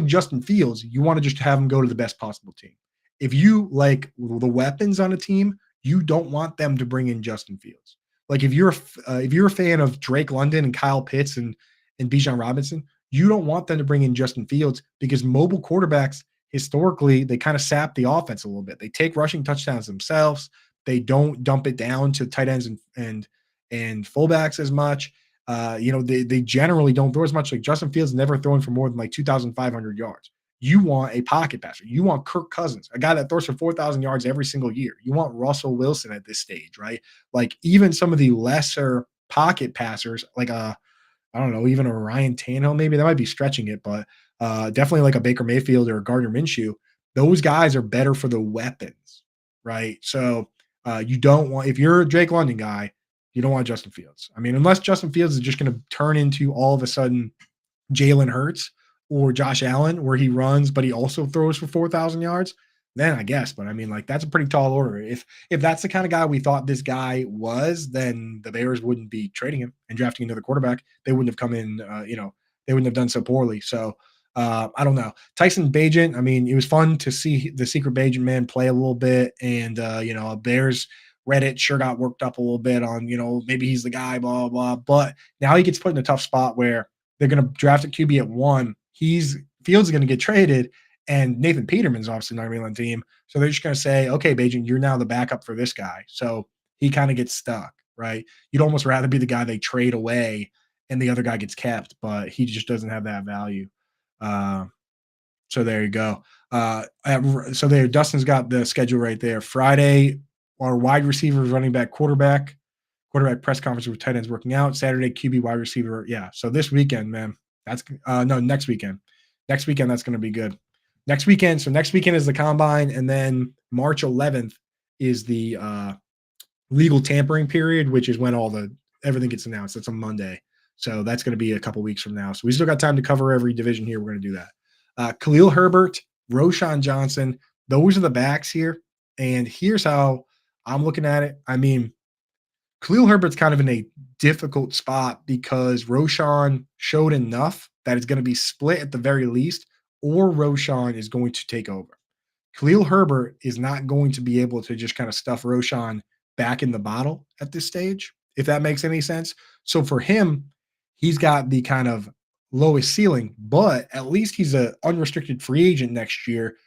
Justin Fields, you want to just have him go to the best possible team. If you like the weapons on a team, you don't want them to bring in Justin Fields. Like if you're a fan of Drake London and Kyle Pitts and Bijan Robinson, you don't want them to bring in Justin Fields, because mobile quarterbacks historically, they kind of sap the offense a little bit. They take rushing touchdowns themselves. They don't dump it down to tight ends and fullbacks as much. They generally don't throw as much. Like Justin Fields never throwing for more than like 2,500 yards. You want a pocket passer. You want Kirk Cousins, a guy that throws for 4,000 yards every single year. You want Russell Wilson at this stage, right? Like even some of the lesser pocket passers, like I don't know, even a Ryan Tannehill, maybe that might be stretching it, but definitely like a Baker Mayfield or a Gardner Minshew. Those guys are better for the weapons, right? So you don't want, if you're a Drake London guy, you don't want Justin Fields. I mean, unless Justin Fields is just going to turn into all of a sudden Jalen Hurts or Josh Allen, where he runs, but he also throws for 4,000 yards, then I guess. But I mean, like that's a pretty tall order. If that's the kind of guy we thought this guy was, then the Bears wouldn't be trading him and drafting another quarterback. They wouldn't have come in, they wouldn't have done so poorly. So I don't know. Tyson Bagent, I mean, it was fun to see the secret Bagent man play a little bit. And, Bears Reddit sure got worked up a little bit on, maybe he's the guy, blah, blah, blah. But now he gets put in a tough spot where they're going to draft a QB at 1. Fields is going to get traded, and Nathan Peterman's obviously not going to be on the team. So they're just going to say, okay, Bagent, you're now the backup for this guy. So he kind of gets stuck, right? You'd almost rather be the guy they trade away and the other guy gets kept, but he just doesn't have that value. So there you go. So there, Dustin's got the schedule right there. Friday, our wide receivers, running back, quarterback press conference with tight ends working out. Saturday, QB, wide receiver. Yeah. So this weekend, man, that's next weekend. Next weekend, that's going to be good. Next weekend is the combine, and then March 11th is the legal tampering period, which is when everything gets announced. That's on Monday. So that's going to be a couple weeks from now. So we still got time to cover every division here. We're going to do that. Khalil Herbert, Roshan Johnson, those are the backs here. And here's how I'm looking at it. I mean, Khalil Herbert's kind of in a difficult spot because Roshan showed enough that it's going to be split at the very least, or Roshan is going to take over. Khalil Herbert is not going to be able to just kind of stuff Roshan back in the bottle at this stage, if that makes any sense. So for him, he's got the kind of lowest ceiling, but at least he's an unrestricted free agent next year.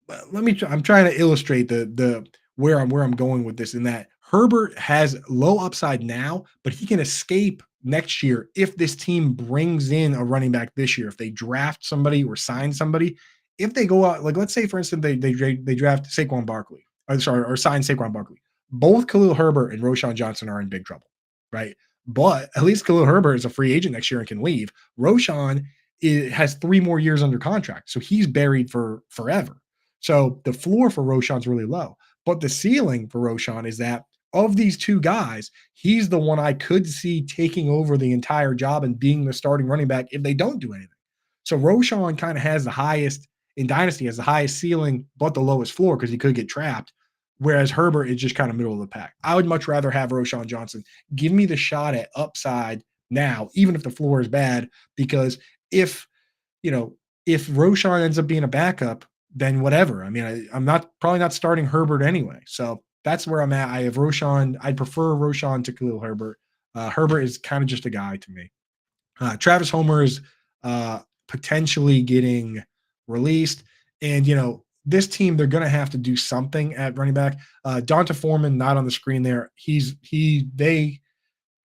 I'm trying to illustrate the where I'm going with this, in that Herbert has low upside now, but he can escape next year if this team brings in a running back this year. If they draft somebody or sign somebody, if they go out, like let's say for instance they draft Saquon Barkley, or sign Saquon Barkley, both Khalil Herbert and Roshan Johnson are in big trouble, right? But at least Khalil Herbert is a free agent next year and can leave. Roshan has 3 more years under contract, so he's buried for forever. So the floor for Roshan's really low, but the ceiling for Roshan is that of these two guys, he's the one I could see taking over the entire job and being the starting running back if they don't do anything. So Roschon kind of has the highest in Dynasty, has the highest ceiling, but the lowest floor because he could get trapped. Whereas Herbert is just kind of middle of the pack. I would much rather have Roschon Johnson. Give me the shot at upside now, even if the floor is bad, because if you know, if Roschon ends up being a backup, then whatever. I mean, I'm not probably not starting Herbert anyway. So that's where I'm at. I have Roschon. I'd prefer Roschon to Khalil Herbert. Herbert is kind of just a guy to me. Travis Homer is potentially getting released. And, this team, they're going to have to do something at running back. D'Onta Foreman, not on the screen there. They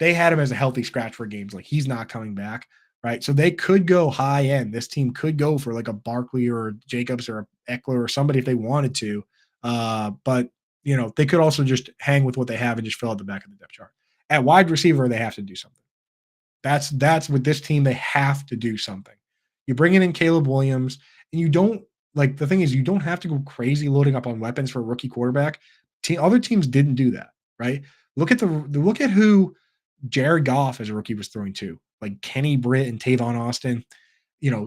had him as a healthy scratch for games. Like, he's not coming back, right? So they could go high end. This team could go for like a Barkley or a Jacobs or a Eckler or somebody if they wanted to. But, they could also just hang with what they have and just fill out the back of the depth chart. At wide receiver, they have to do something. That's with this team, they have to do something. You're bringing in Caleb Williams, and you don't like the thing is you don't have to go crazy loading up on weapons for a rookie quarterback. Other teams didn't do that, right? Look at who Jared Goff as a rookie was throwing to, like Kenny Britt and Tavon Austin.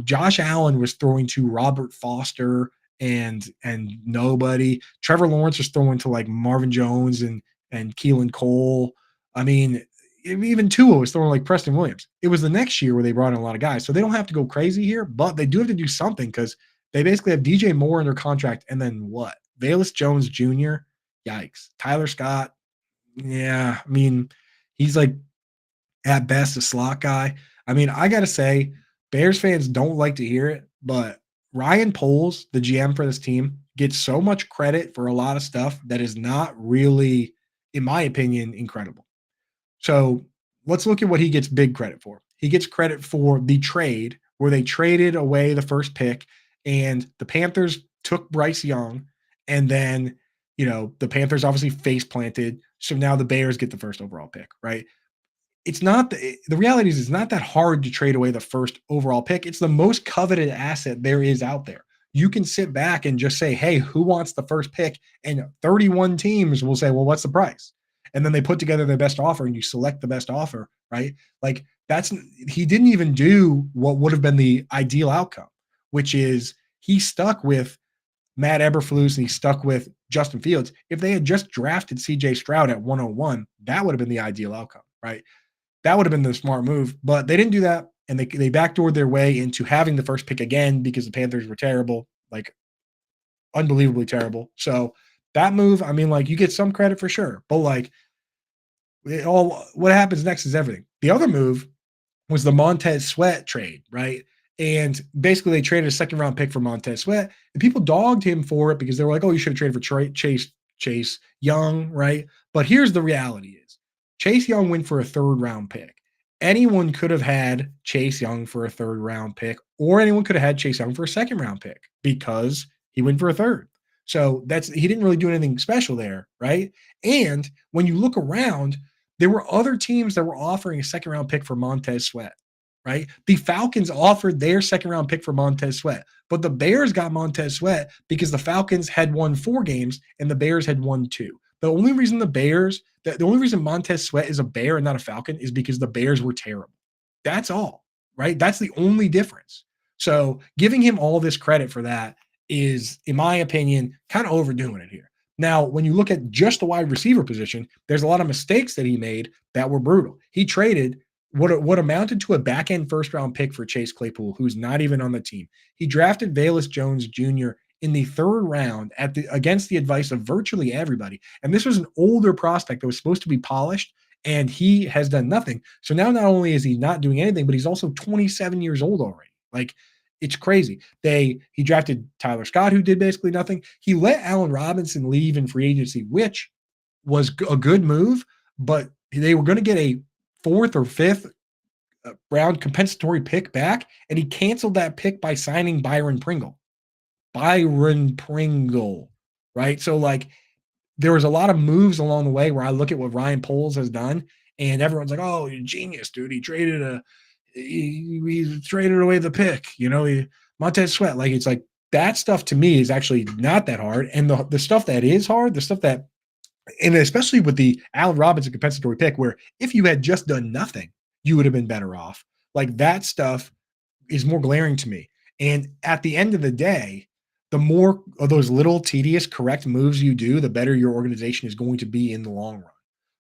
Josh Allen was throwing to Robert Foster and nobody. Trevor Lawrence was throwing to like Marvin Jones and Keelan Cole. I mean, even Tua was throwing like Preston Williams. It was the next year where they brought in a lot of guys. So they don't have to go crazy here, but they do have to do something because they basically have DJ Moore under contract. And then what? Velus Jones Jr. Yikes. Tyler Scott. Yeah. I mean, he's like at best a slot guy. I mean, I got to say, Bears fans don't like to hear it, but Ryan Poles, the GM for this team, gets so much credit for a lot of stuff that is not really, in my opinion, incredible. So let's look at what he gets big credit for. He gets credit for the trade where they traded away the first pick and the Panthers took Bryce Young. And then, the Panthers obviously face planted. So now the Bears get the first overall pick, right? It's not the reality is it's not that hard to trade away the first overall pick. It's the most coveted asset there is out there. You can sit back and just say, hey, who wants the first pick? And 31 teams will say, well, what's the price? And then they put together their best offer and you select the best offer, right? Like he didn't even do what would have been the ideal outcome, which is he stuck with Matt Eberflus and he stuck with Justin Fields. If they had just drafted CJ Stroud at 101, that would have been the ideal outcome, right? That would have been the smart move, but they didn't do that. And they backdoored their way into having the first pick again because the Panthers were terrible, like unbelievably terrible. So that move, I mean, like you get some credit for sure, but like what happens next is everything. The other move was the Montez Sweat trade, right? And basically they traded a second round pick for Montez Sweat and people dogged him for it because they were like, oh, you should have traded for Chase Young, right? But here's the reality is Chase Young went for a third round pick. Anyone could have had Chase Young for a third round pick, or anyone could have had Chase Young for a second round pick because he went for a third. So he didn't really do anything special there, right? And when you look around, there were other teams that were offering a second round pick for Montez Sweat, right? The Falcons offered their second round pick for Montez Sweat, but the Bears got Montez Sweat because the Falcons had won 4 games and the Bears had won 2. The only reason the only reason Montez Sweat is a Bear and not a Falcon is because the Bears were terrible. That's all, right? That's the only difference. So giving him all this credit for that is, in my opinion, kind of overdoing it here. Now, when you look at just the wide receiver position, there's a lot of mistakes that he made that were brutal. He traded what amounted to a back-end first-round pick for Chase Claypool, who's not even on the team. He drafted Velus Jones Jr. in the third round against the advice of virtually everybody. And this was an older prospect that was supposed to be polished, and he has done nothing. So now not only is he not doing anything, but he's also 27 years old already. Like, it's crazy. He drafted Tyler Scott, who did basically nothing. He let Allen Robinson leave in free agency, which was a good move, but they were going to get a 4th or 5th round compensatory pick back, and he canceled that pick by signing Byron Pringle. Right? So, like, there was a lot of moves along the way where I look at what Ryan Poles has done, and everyone's like, oh, you're a genius, dude. He traded away the pick, Montez Sweat. Like, it's like that stuff to me is actually not that hard. And the stuff that is hard, the stuff that And especially with the Allen Robinson compensatory pick, where if you had just done nothing, you would have been better off. Like that stuff is more glaring to me. And at the end of the day, the more of those little tedious correct moves you do, the better your organization is going to be in the long run.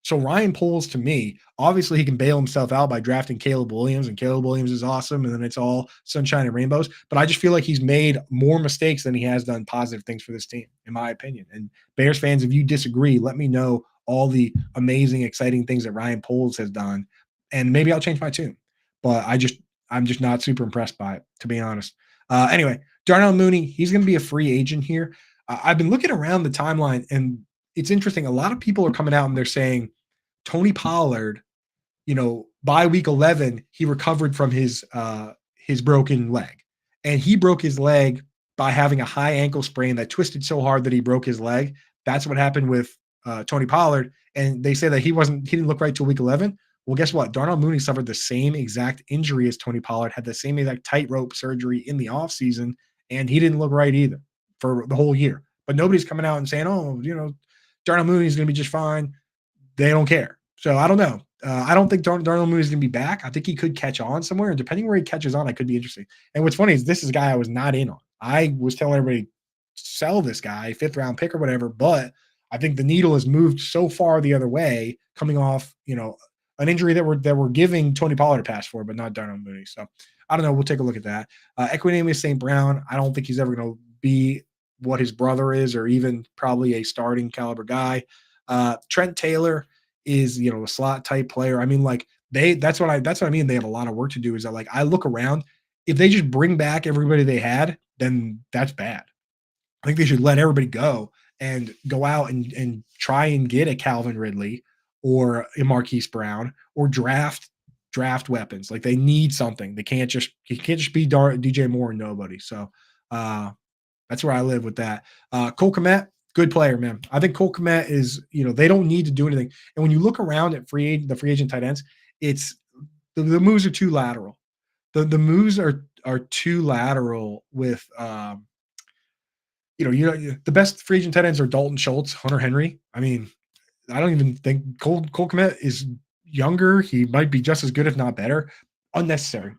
So Ryan Poles, to me, obviously he can bail himself out by drafting Caleb Williams, and Caleb Williams is awesome, and then it's all sunshine and rainbows. But I just feel like he's made more mistakes than he has done positive things for this team, in my opinion. And Bears fans, if you disagree, let me know all the amazing, exciting things that Ryan Poles has done, and maybe I'll change my tune. But I'm just not super impressed by it, to be honest. Anyway, Darnell Mooney, he's going to be a free agent here. I've been looking around the timeline, and it's interesting. A lot of people are coming out and they're saying Tony Pollard, by week 11, he recovered from his broken leg, and he broke his leg by having a high ankle sprain that twisted so hard that he broke his leg. That's what happened with Tony Pollard, and they say that he didn't look right till week 11. Well, guess what? Darnell Mooney suffered the same exact injury as Tony Pollard, had the same exact tightrope surgery in the offseason, and he didn't look right either for the whole year. But nobody's coming out and saying, oh, Darnell Mooney is going to be just fine. They don't care. So I don't know. I don't think Darnell Mooney is going to be back. I think he could catch on somewhere. And depending where he catches on, it could be interesting. And what's funny is this is a guy I was not in on. I was telling everybody, sell this guy, 5th round pick or whatever. But I think the needle has moved so far the other way, coming off, an injury that we're giving Tony Pollard a pass for, but not Darnell Mooney. So I don't know. We'll take a look at that. Equanimeous St. Brown, I don't think he's ever going to be what his brother is, or even probably a starting caliber guy. Trent Taylor is, a slot type player. I mean, like that's what I mean. They have a lot of work to do. Is that, like, I look around, if they just bring back everybody they had, then that's bad. I think they should let everybody go and go out and try and get a Calvin Ridley or a Marquise Brown, or draft weapons. Like, they need something. He can't just be DJ Moore and nobody. So that's where I live with that. Cole Kmet, good player, man. I think Cole Kmet is, they don't need to do anything. And when you look around at the free agent tight ends, it's the moves are too lateral. The moves are too lateral with, the best free agent tight ends are Dalton Schultz, Hunter Henry. I mean, I don't even think Cole Kmet is younger. He might be just as good, if not better. Unnecessary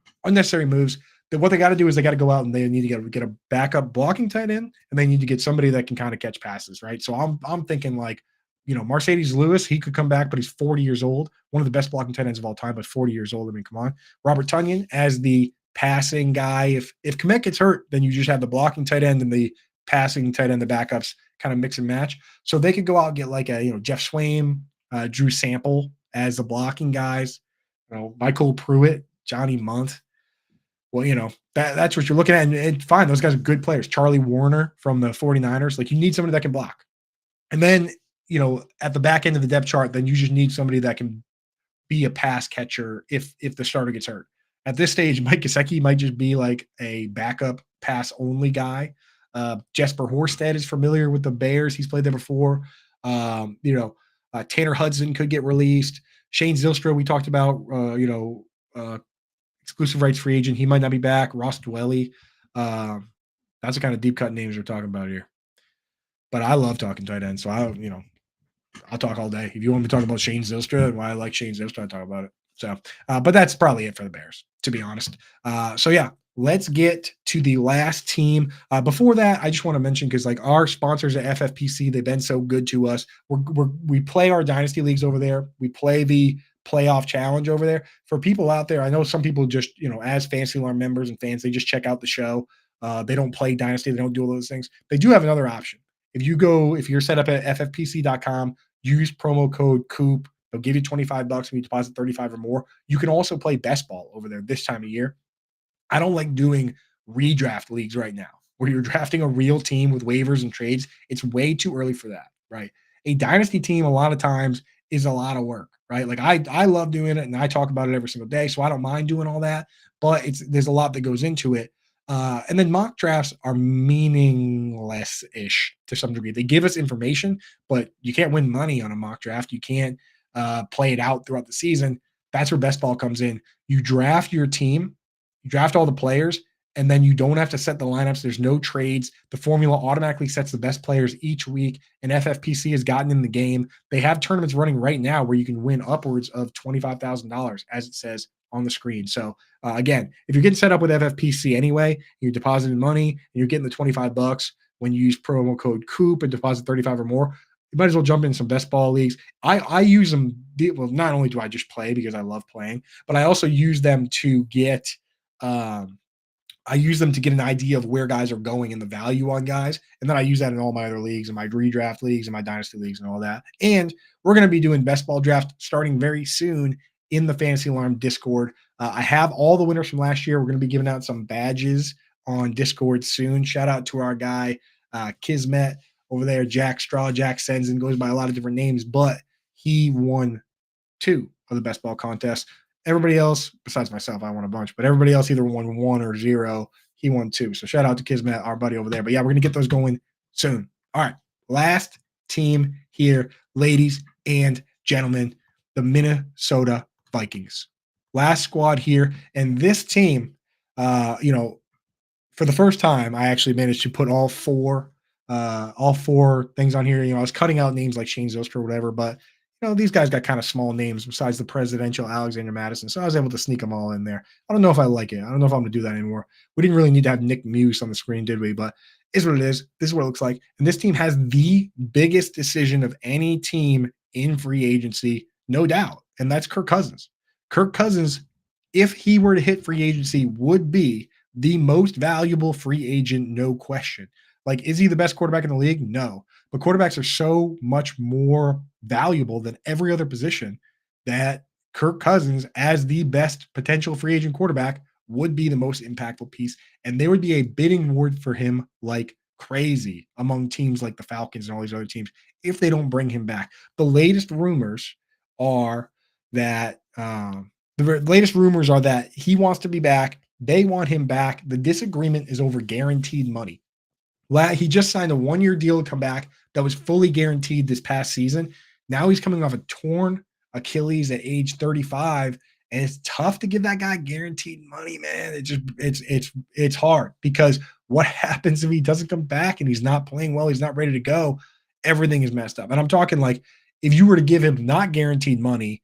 moves. What they got to do is they got to go out and they need to get a backup blocking tight end, and they need to get somebody that can kind of catch passes, right? So I'm thinking, like, Mercedes Lewis, he could come back, but he's 40 years old. One of the best blocking tight ends of all time, but 40 years old. I mean, come on. Robert Tonyan as the passing guy. If Kmet gets hurt, then you just have the blocking tight end and the passing tight end, the backups kind of mix and match. So they could go out and get like a, Jeff Swaim, Drew Sample as the blocking guys, Michael Pruitt, Johnny Munt. Well, that's what you're looking at. And fine, those guys are good players. Charlie Warner from the 49ers. Like, you need somebody that can block. And then, at the back end of the depth chart, then you just need somebody that can be a pass catcher if the starter gets hurt. At this stage, Mike Gesicki might just be like a backup pass-only guy. Jesper Horsted is familiar with the Bears. He's played there before. Tanner Hudson could get released. Shane Zylstra, we talked about, exclusive rights free agent. He might not be back. Ross Dwelly. That's the kind of deep cut names we're talking about here. But I love talking tight ends, so I'll talk all day. If you want me to talk about Shane Zylstra and why I like Shane Zylstra, I'll talk about it. So, but that's probably it for the Bears, to be honest. So yeah, let's get to the last team. Before that, I just want to mention, because like our sponsors at FFPC, they've been so good to us. We play our dynasty leagues over there. We play the playoff challenge over there. For people out there, I know some people just, as Fantasy Alarm members and fans, they just check out the show. They don't play dynasty. They don't do all those things. They do have another option. If you're set up at ffpc.com, use promo code Coop. They'll give you $25 when you deposit 35 or more. You can also play best ball over there this time of year. I don't like doing redraft leagues right now, where you're drafting a real team with waivers and trades. It's way too early for that, right? A dynasty team, a lot of times, is a lot of work, right? Like, I love doing it, and I talk about it every single day, so I don't mind doing all that, but there's a lot that goes into it. And then mock drafts are meaningless-ish to some degree. They give us information, but you can't win money on a mock draft. You can't play it out throughout the season. That's where best ball comes in. You draft your team, you draft all the players, and then you don't have to set the lineups. There's no trades. The formula automatically sets the best players each week, and FFPC has gotten in the game. They have tournaments running right now where you can win upwards of $25,000, as it says on the screen. So again, if you're getting set up with FFPC anyway, you're depositing money and you're getting the $25 when you use promo code Coop and deposit 35 or more. You might as well jump in some best ball leagues. I use them. Well, not only do I just play because I love playing, but I also use them to get I use them to get an idea of where guys are going and the value on guys. And then I use that in all my other leagues, and my redraft leagues and my dynasty leagues and all that. And we're going to be doing best ball draft starting very soon in the Fantasy Alarm Discord. I have all the winners from last year. We're going to be giving out some badges on Discord soon. Shout out to our guy, Kismet over there, Jack Straw, Jack Sensen, goes by a lot of different names, but he won 2 of the best ball contests. Everybody else, besides myself, I won a bunch, but everybody else either won 1 or 0. He won 2. So shout out to Kismet, our buddy over there. But yeah, we're going to get those going soon. All right. Last team here, ladies and gentlemen, the Minnesota Vikings. Last squad here. And this team, for the first time, I actually managed to put all four things on here. I was cutting out names like Shane Zoster or whatever, but these guys got kind of small names besides the presidential Alexander Madison. So I was able to sneak them all in there. I don't know if I like it. I don't know if I'm going to do that anymore. We didn't really need to have Nick Muse on the screen, did we? But is what it is. This is what it looks like. And this team has the biggest decision of any team in free agency, no doubt. And that's Kirk Cousins. Kirk Cousins, if he were to hit free agency, would be the most valuable free agent, no question. Like, is he the best quarterback in the league? No. But quarterbacks are so much more valuable than every other position that Kirk Cousins, as the best potential free agent quarterback, would be the most impactful piece. And there would be a bidding war for him like crazy among teams like the Falcons and all these other teams if they don't bring him back. The latest rumors are that he wants to be back. They want him back. The disagreement is over guaranteed money. He just signed a 1-year deal to come back that was fully guaranteed this past season. Now he's coming off a torn Achilles at age 35, and it's tough to give that guy guaranteed money, man. It's hard because what happens if he doesn't come back and he's not playing well, he's not ready to go, everything is messed up. And I'm talking like if you were to give him not guaranteed money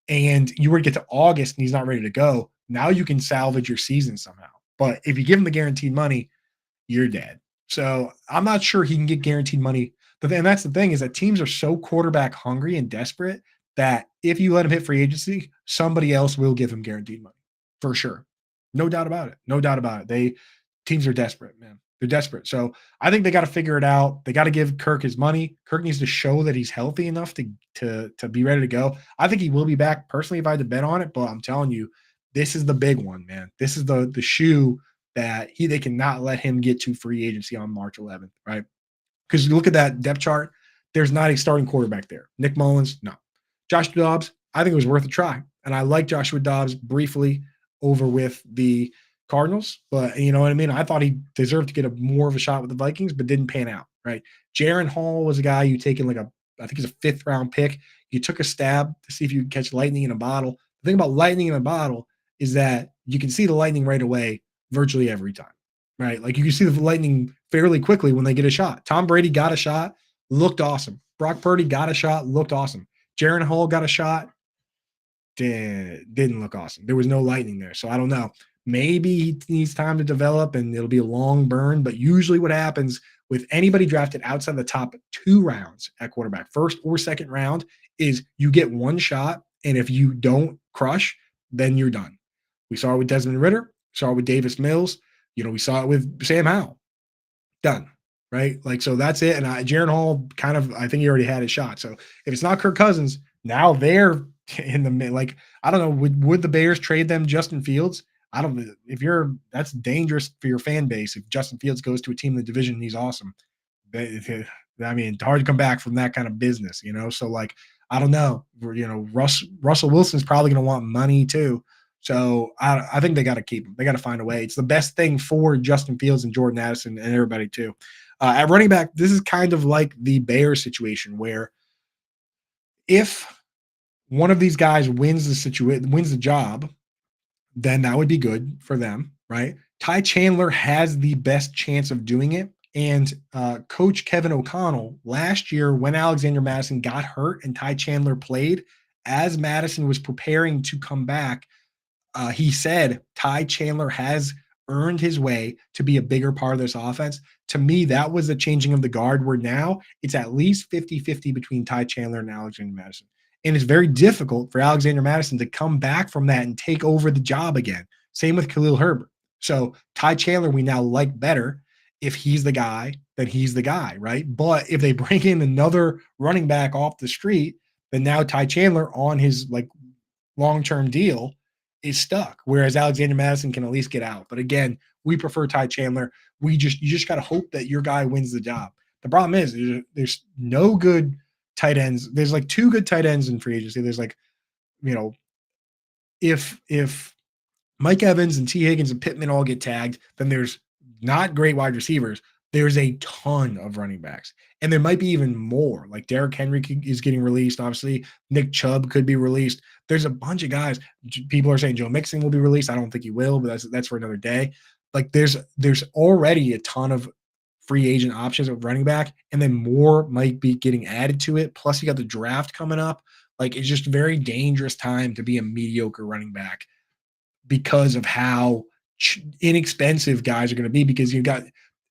and you were to get to August and he's not ready to go, now you can salvage your season somehow. But if you give him the guaranteed money, you're dead. So I'm not sure he can get guaranteed money. And that's the thing is that teams are so quarterback hungry and desperate that if you let him hit free agency, somebody else will give him guaranteed money for sure. No doubt about it. No doubt about it. Teams are desperate, man. They're desperate. So I think they got to figure it out. They got to give Kirk his money. Kirk needs to show that he's healthy enough to be ready to go. I think he will be back personally if I had to bet on it, but I'm telling you, this is the big one, man. This is the shoe that they cannot let him get to free agency on March 11th, right? Because you look at that depth chart, there's not a starting quarterback there. Nick Mullins, no. Josh Dobbs, I think it was worth a try. And I like Joshua Dobbs briefly over with the Cardinals, but you know what I mean? I thought he deserved to get more of a shot with the Vikings, but didn't pan out, right? Jaron Hall was a guy you take in I think he's a 5th round pick. You took a stab to see if you could catch lightning in a bottle. The thing about lightning in a bottle is that you can see the lightning right away virtually every time, right? Like you can see the lightning fairly quickly when they get a shot. Tom Brady got a shot, looked awesome. Brock Purdy got a shot, looked awesome. Jaron Hall got a shot, didn't look awesome. There was no lightning there. So I don't know. Maybe he needs time to develop and it'll be a long burn. But usually what happens with anybody drafted outside the top 2 rounds at quarterback, 1st or 2nd round, is you get one shot. And if you don't crush, then you're done. We saw it with Desmond Ridder. Saw it with Davis Mills. We saw it with Sam Howell. Done. Right? Like, so that's it. And Jaron Hall I think he already had his shot. So if it's not Kirk Cousins, now they're in the, I don't know, would the Bears trade them Justin Fields? I don't, that's dangerous for your fan base. If Justin Fields goes to a team in the division, he's awesome. It's hard to come back from that kind of business, So I don't know. Russell Wilson's probably going to want money too. So I think they got to keep him. They got to find a way. It's the best thing for Justin Fields and Jordan Addison and everybody too. At running back, this is kind of like the Bears situation where if one of these guys wins the job, then that would be good for them, right? Ty Chandler has the best chance of doing it. And Coach Kevin O'Connell last year, when Alexander Madison got hurt and Ty Chandler played, as Madison was preparing to come back, he said Ty Chandler has earned his way to be a bigger part of this offense. To me, that was the changing of the guard, where now it's at least 50-50 between Ty Chandler and Alexander Madison. And it's very difficult for Alexander Madison to come back from that and take over the job again. Same with Khalil Herbert. So Ty Chandler, we now like better. If he's the guy, then he's the guy, right? But if they bring in another running back off the street, then now Ty Chandler on his like long-term deal is stuck. Whereas Alexander Madison can at least get out. But again, we prefer Ty Chandler. You just got to hope that your guy wins the job. The problem is there's no good tight ends. There's like two good tight ends in free agency. There's like, you know, if Mike Evans and T. Higgins and Pittman all get tagged, then there's not great wide receivers. There's a ton of running backs. And there might be even more. Like Derrick Henry is getting released, obviously. Nick Chubb could be released. There's a bunch of guys. People are saying Joe Mixon will be released. I don't think he will, but that's for another day. Like there's already a ton of free agent options at running back, and then more might be getting added to it. Plus, you got the draft coming up. Like it's just a very dangerous time to be a mediocre running back because of how inexpensive guys are going to be, because you got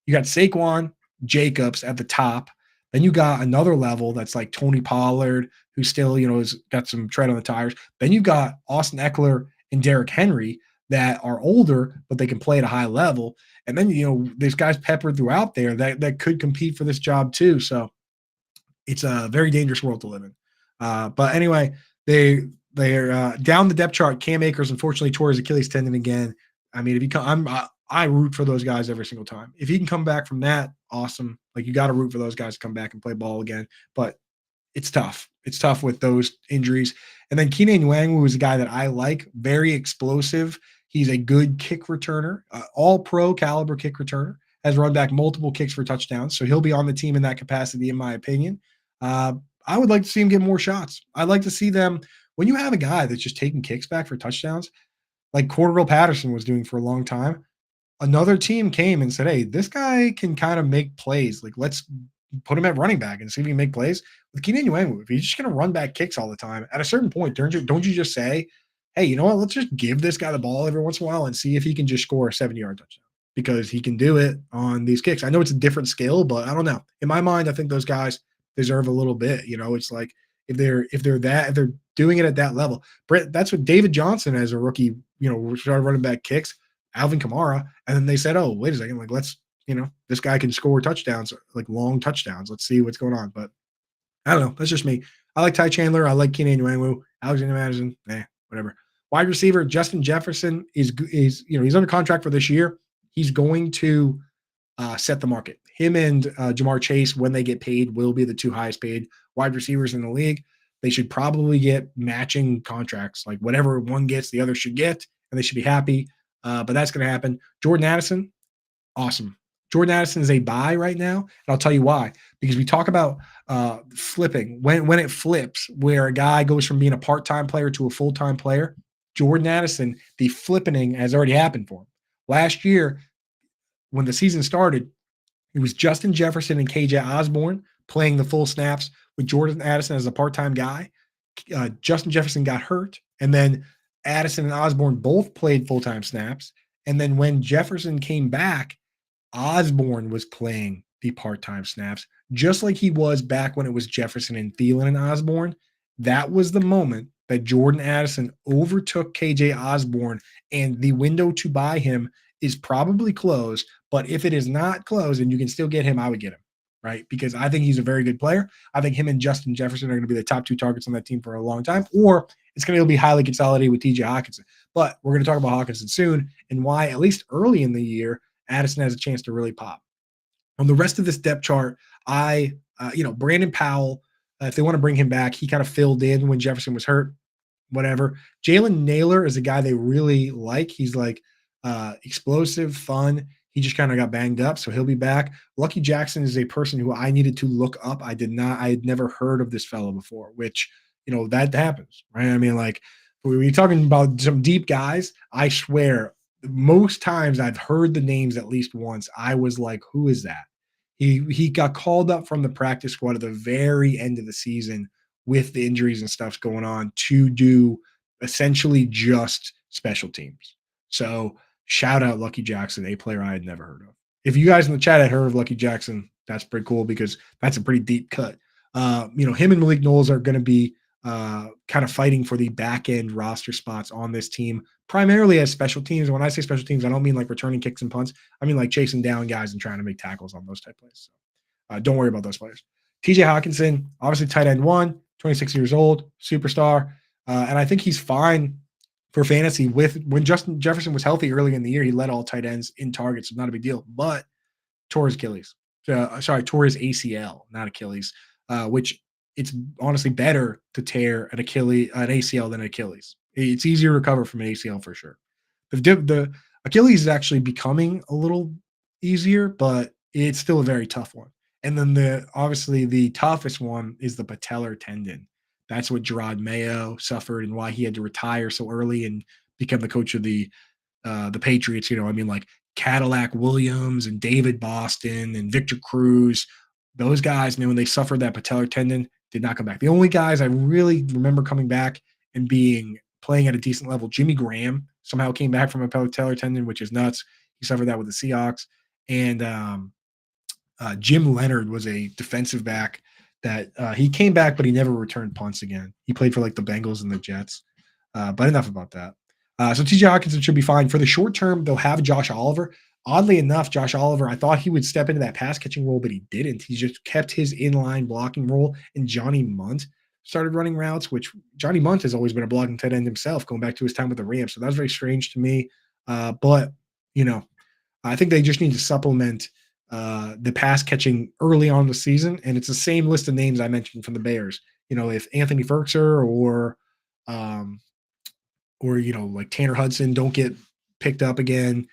Saquon Jacobs at the top. Then you got another level that's like Tony Pollard, who still, has got some tread on the tires. Then you've got Austin Eckler and Derrick Henry that are older, but they can play at a high level. And then, there's guys peppered throughout there that could compete for this job too. So it's a very dangerous world to live in. But anyway, they're down the depth chart. Cam Akers unfortunately tore his Achilles tendon again. I mean, if he I root for those guys every single time. If he can come back from that, awesome. Like you got to root for those guys to come back and play ball again. But it's tough. It's tough with those injuries. And then Keenan Nwangwu is a guy that I like, very explosive. He's a good kick returner, all pro caliber kick returner, has run back multiple kicks for touchdowns. So he'll be on the team in that capacity, in my opinion. I would like to see him get more shots. I'd like to see them, when you have a guy that's just taking kicks back for touchdowns, like Cordell Patterson was doing for a long time, another team came and said, hey, this guy can kind of make plays. Like, let's put him at running back and see if he can make plays. With Keenan Nwangwu, if he's just going to run back kicks all the time, at a certain point, don't you just say, hey, you know what, let's just give this guy the ball every once in a while and see if he can just score a 70-yard touchdown, because he can do it on these kicks. I know it's a different skill, but I don't know. In my mind, I think those guys deserve a little bit. It's like if they're doing it at that level. That's what David Johnson as a rookie, started running back kicks, Alvin Kamara, and then they said, oh, wait a second, like let's, this guy can score touchdowns, like long touchdowns. Let's see what's going on. But I don't know. That's just me. I like Ty Chandler. I like Keenan Nwangwu. Alexander Madison, whatever. Wide receiver Justin Jefferson is he's under contract for this year. He's going to set the market. Him and Jamar Chase, when they get paid, will be the two highest paid wide receivers in the league. They should probably get matching contracts. Like whatever one gets, the other should get, and they should be happy. But that's going to happen. Jordan Addison, awesome. Jordan Addison is a buy right now, and I'll tell you why. Because we talk about flipping. When it flips, where a guy goes from being a part-time player to a full-time player, Jordan Addison, the flippening has already happened for him. Last year, when the season started, it was Justin Jefferson and KJ Osborn playing the full snaps with Jordan Addison as a part-time guy. Justin Jefferson got hurt, and then Addison and Osborn both played full-time snaps. And then when Jefferson came back, Osborn was playing the part-time snaps, just like he was back when it was Jefferson and Thielen and Osborn. That was the moment that Jordan Addison overtook KJ Osborn, and the window to buy him is probably closed. But if it is not closed and you can still get him, I would get him, right? Because I think he's a very good player. I think him and Justin Jefferson are going to be the top two targets on that team for a long time, or it's going to be highly consolidated with TJ Hawkinson. But we're going to talk about Hawkinson soon and why, at least early in the year, Addison has a chance to really pop. On the rest of this depth chart, Brandon Powell, if they want to bring him back, he kind of filled in when Jefferson was hurt, whatever. Jalen Naylor is a guy they really like. He's like explosive, fun. He just kind of got banged up, so he'll be back. Lucky Jackson is a person who I needed to look up. I had never heard of this fellow before, which, that happens, right? I mean, like, when you're talking about some deep guys, I swear most times I've heard the names at least once. I was like, who is that? He got called up from the practice squad at the very end of the season with the injuries and stuff going on to do essentially just special teams. So shout out Lucky Jackson, a player I had never heard of. If you guys in the chat had heard of Lucky Jackson, that's pretty cool because that's a pretty deep cut. Him and Malik Knowles are going to be kind of fighting for the back end roster spots on this team, primarily as special teams. When I say special teams, I don't mean like returning kicks and punts. I mean like chasing down guys and trying to make tackles on those type plays. So don't worry about those players. TJ Hawkinson, obviously tight end 1, 26 years old, superstar. And I think he's fine for fantasy with when Justin Jefferson was healthy early in the year. He led all tight ends in targets, so not a big deal. But tore his Achilles. Tore his ACL, not Achilles, which it's honestly better to tear an ACL than an Achilles. It's easier to recover from an ACL for sure. The Achilles is actually becoming a little easier, but it's still a very tough one. And then obviously the toughest one is the patellar tendon. That's what Gerard Mayo suffered and why he had to retire so early and become the coach of the Patriots. Like Cadillac Williams and David Boston and Victor Cruz. Those guys, when they suffered that patellar tendon, did not come back. The only guys I really remember coming back and playing at a decent level, Jimmy Graham somehow came back from a patellar tendon, which is nuts. He suffered that with the Seahawks. And Jim Leonard was a defensive back that he came back, but he never returned punts again. He played for like the Bengals and the Jets. But enough about that. So TJ Hawkinson should be fine. For the short term, they'll have Josh Oliver. Oddly enough, Josh Oliver, I thought he would step into that pass catching role, but he didn't. He just kept his inline blocking role, and Johnny Munt started running routes, which Johnny Munt has always been a blocking tight end himself, going back to his time with the Rams. So that was very strange to me. But I think they just need to supplement the pass catching early on in the season, and it's the same list of names I mentioned from the Bears. If Anthony Ferkser or like Tanner Hudson don't get picked up again.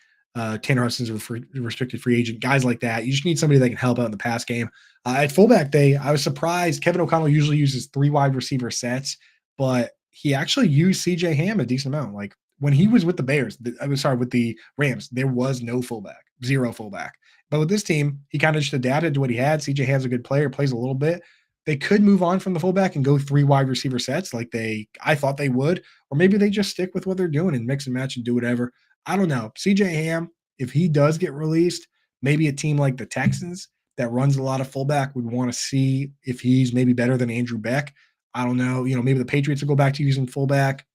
Tanner Hudson's a restricted free agent. Guys like that, you just need somebody that can help out in the pass game. At fullback day, I was surprised. Kevin O'Connell usually uses 3 wide receiver sets, but he actually used CJ Ham a decent amount. Like when he was with the Bears, with the Rams, there was no fullback, 0 fullback. But with this team, he kind of just adapted to what he had. CJ Ham's a good player, plays a little bit. They could move on from the fullback and go 3 wide receiver sets like I thought they would, or maybe they just stick with what they're doing and mix and match and do whatever. I don't know. CJ Ham, if he does get released, maybe a team like the Texans that runs a lot of fullback would want to see if he's maybe better than Andrew Beck. I don't know. Maybe the Patriots will go back to using fullback,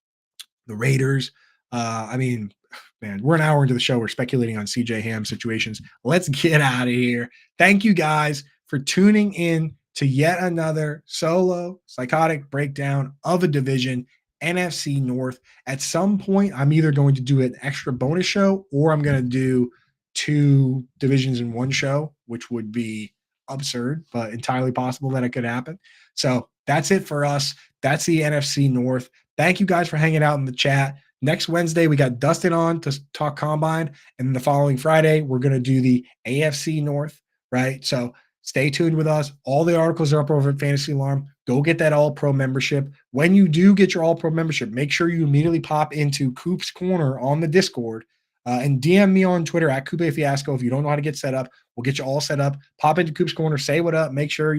the Raiders. Man, we're an hour into the show. We're speculating on CJ Ham situations. Let's get out of here. Thank you guys for tuning in to yet another solo psychotic breakdown of a division, NFC North. At some point, I'm either going to do an extra bonus show or I'm going to do 2 divisions in one show, which would be absurd, but entirely possible that it could happen. So that's it for us. That's the NFC North. Thank you guys for hanging out in the chat. Next Wednesday, we got Dustin on to talk Combine. And the following Friday, we're going to do the AFC North, right? So stay tuned with us. All the articles are up over at Fantasy Alarm. Go get that All-Pro membership. When you do get your All-Pro membership, make sure you immediately pop into Coop's Corner on the Discord and DM me on Twitter at Coop Fiasco. If you don't know how to get set up, we'll get you all set up. Pop into Coop's Corner, say what up. Make sure,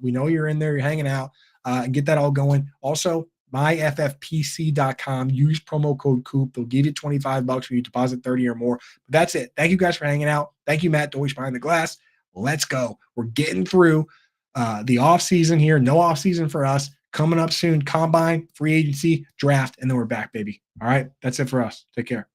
we know you're in there, you're hanging out, and get that all going. Also, myffpc.com. Use promo code Coop. They'll give you $25 when you deposit 30 or more. But that's it. Thank you guys for hanging out. Thank you, Matt Deutsch behind the glass. Let's go. We're getting through the offseason here. No offseason for us. Coming up soon, Combine, free agency, draft, and then we're back, baby. All right? That's it for us. Take care.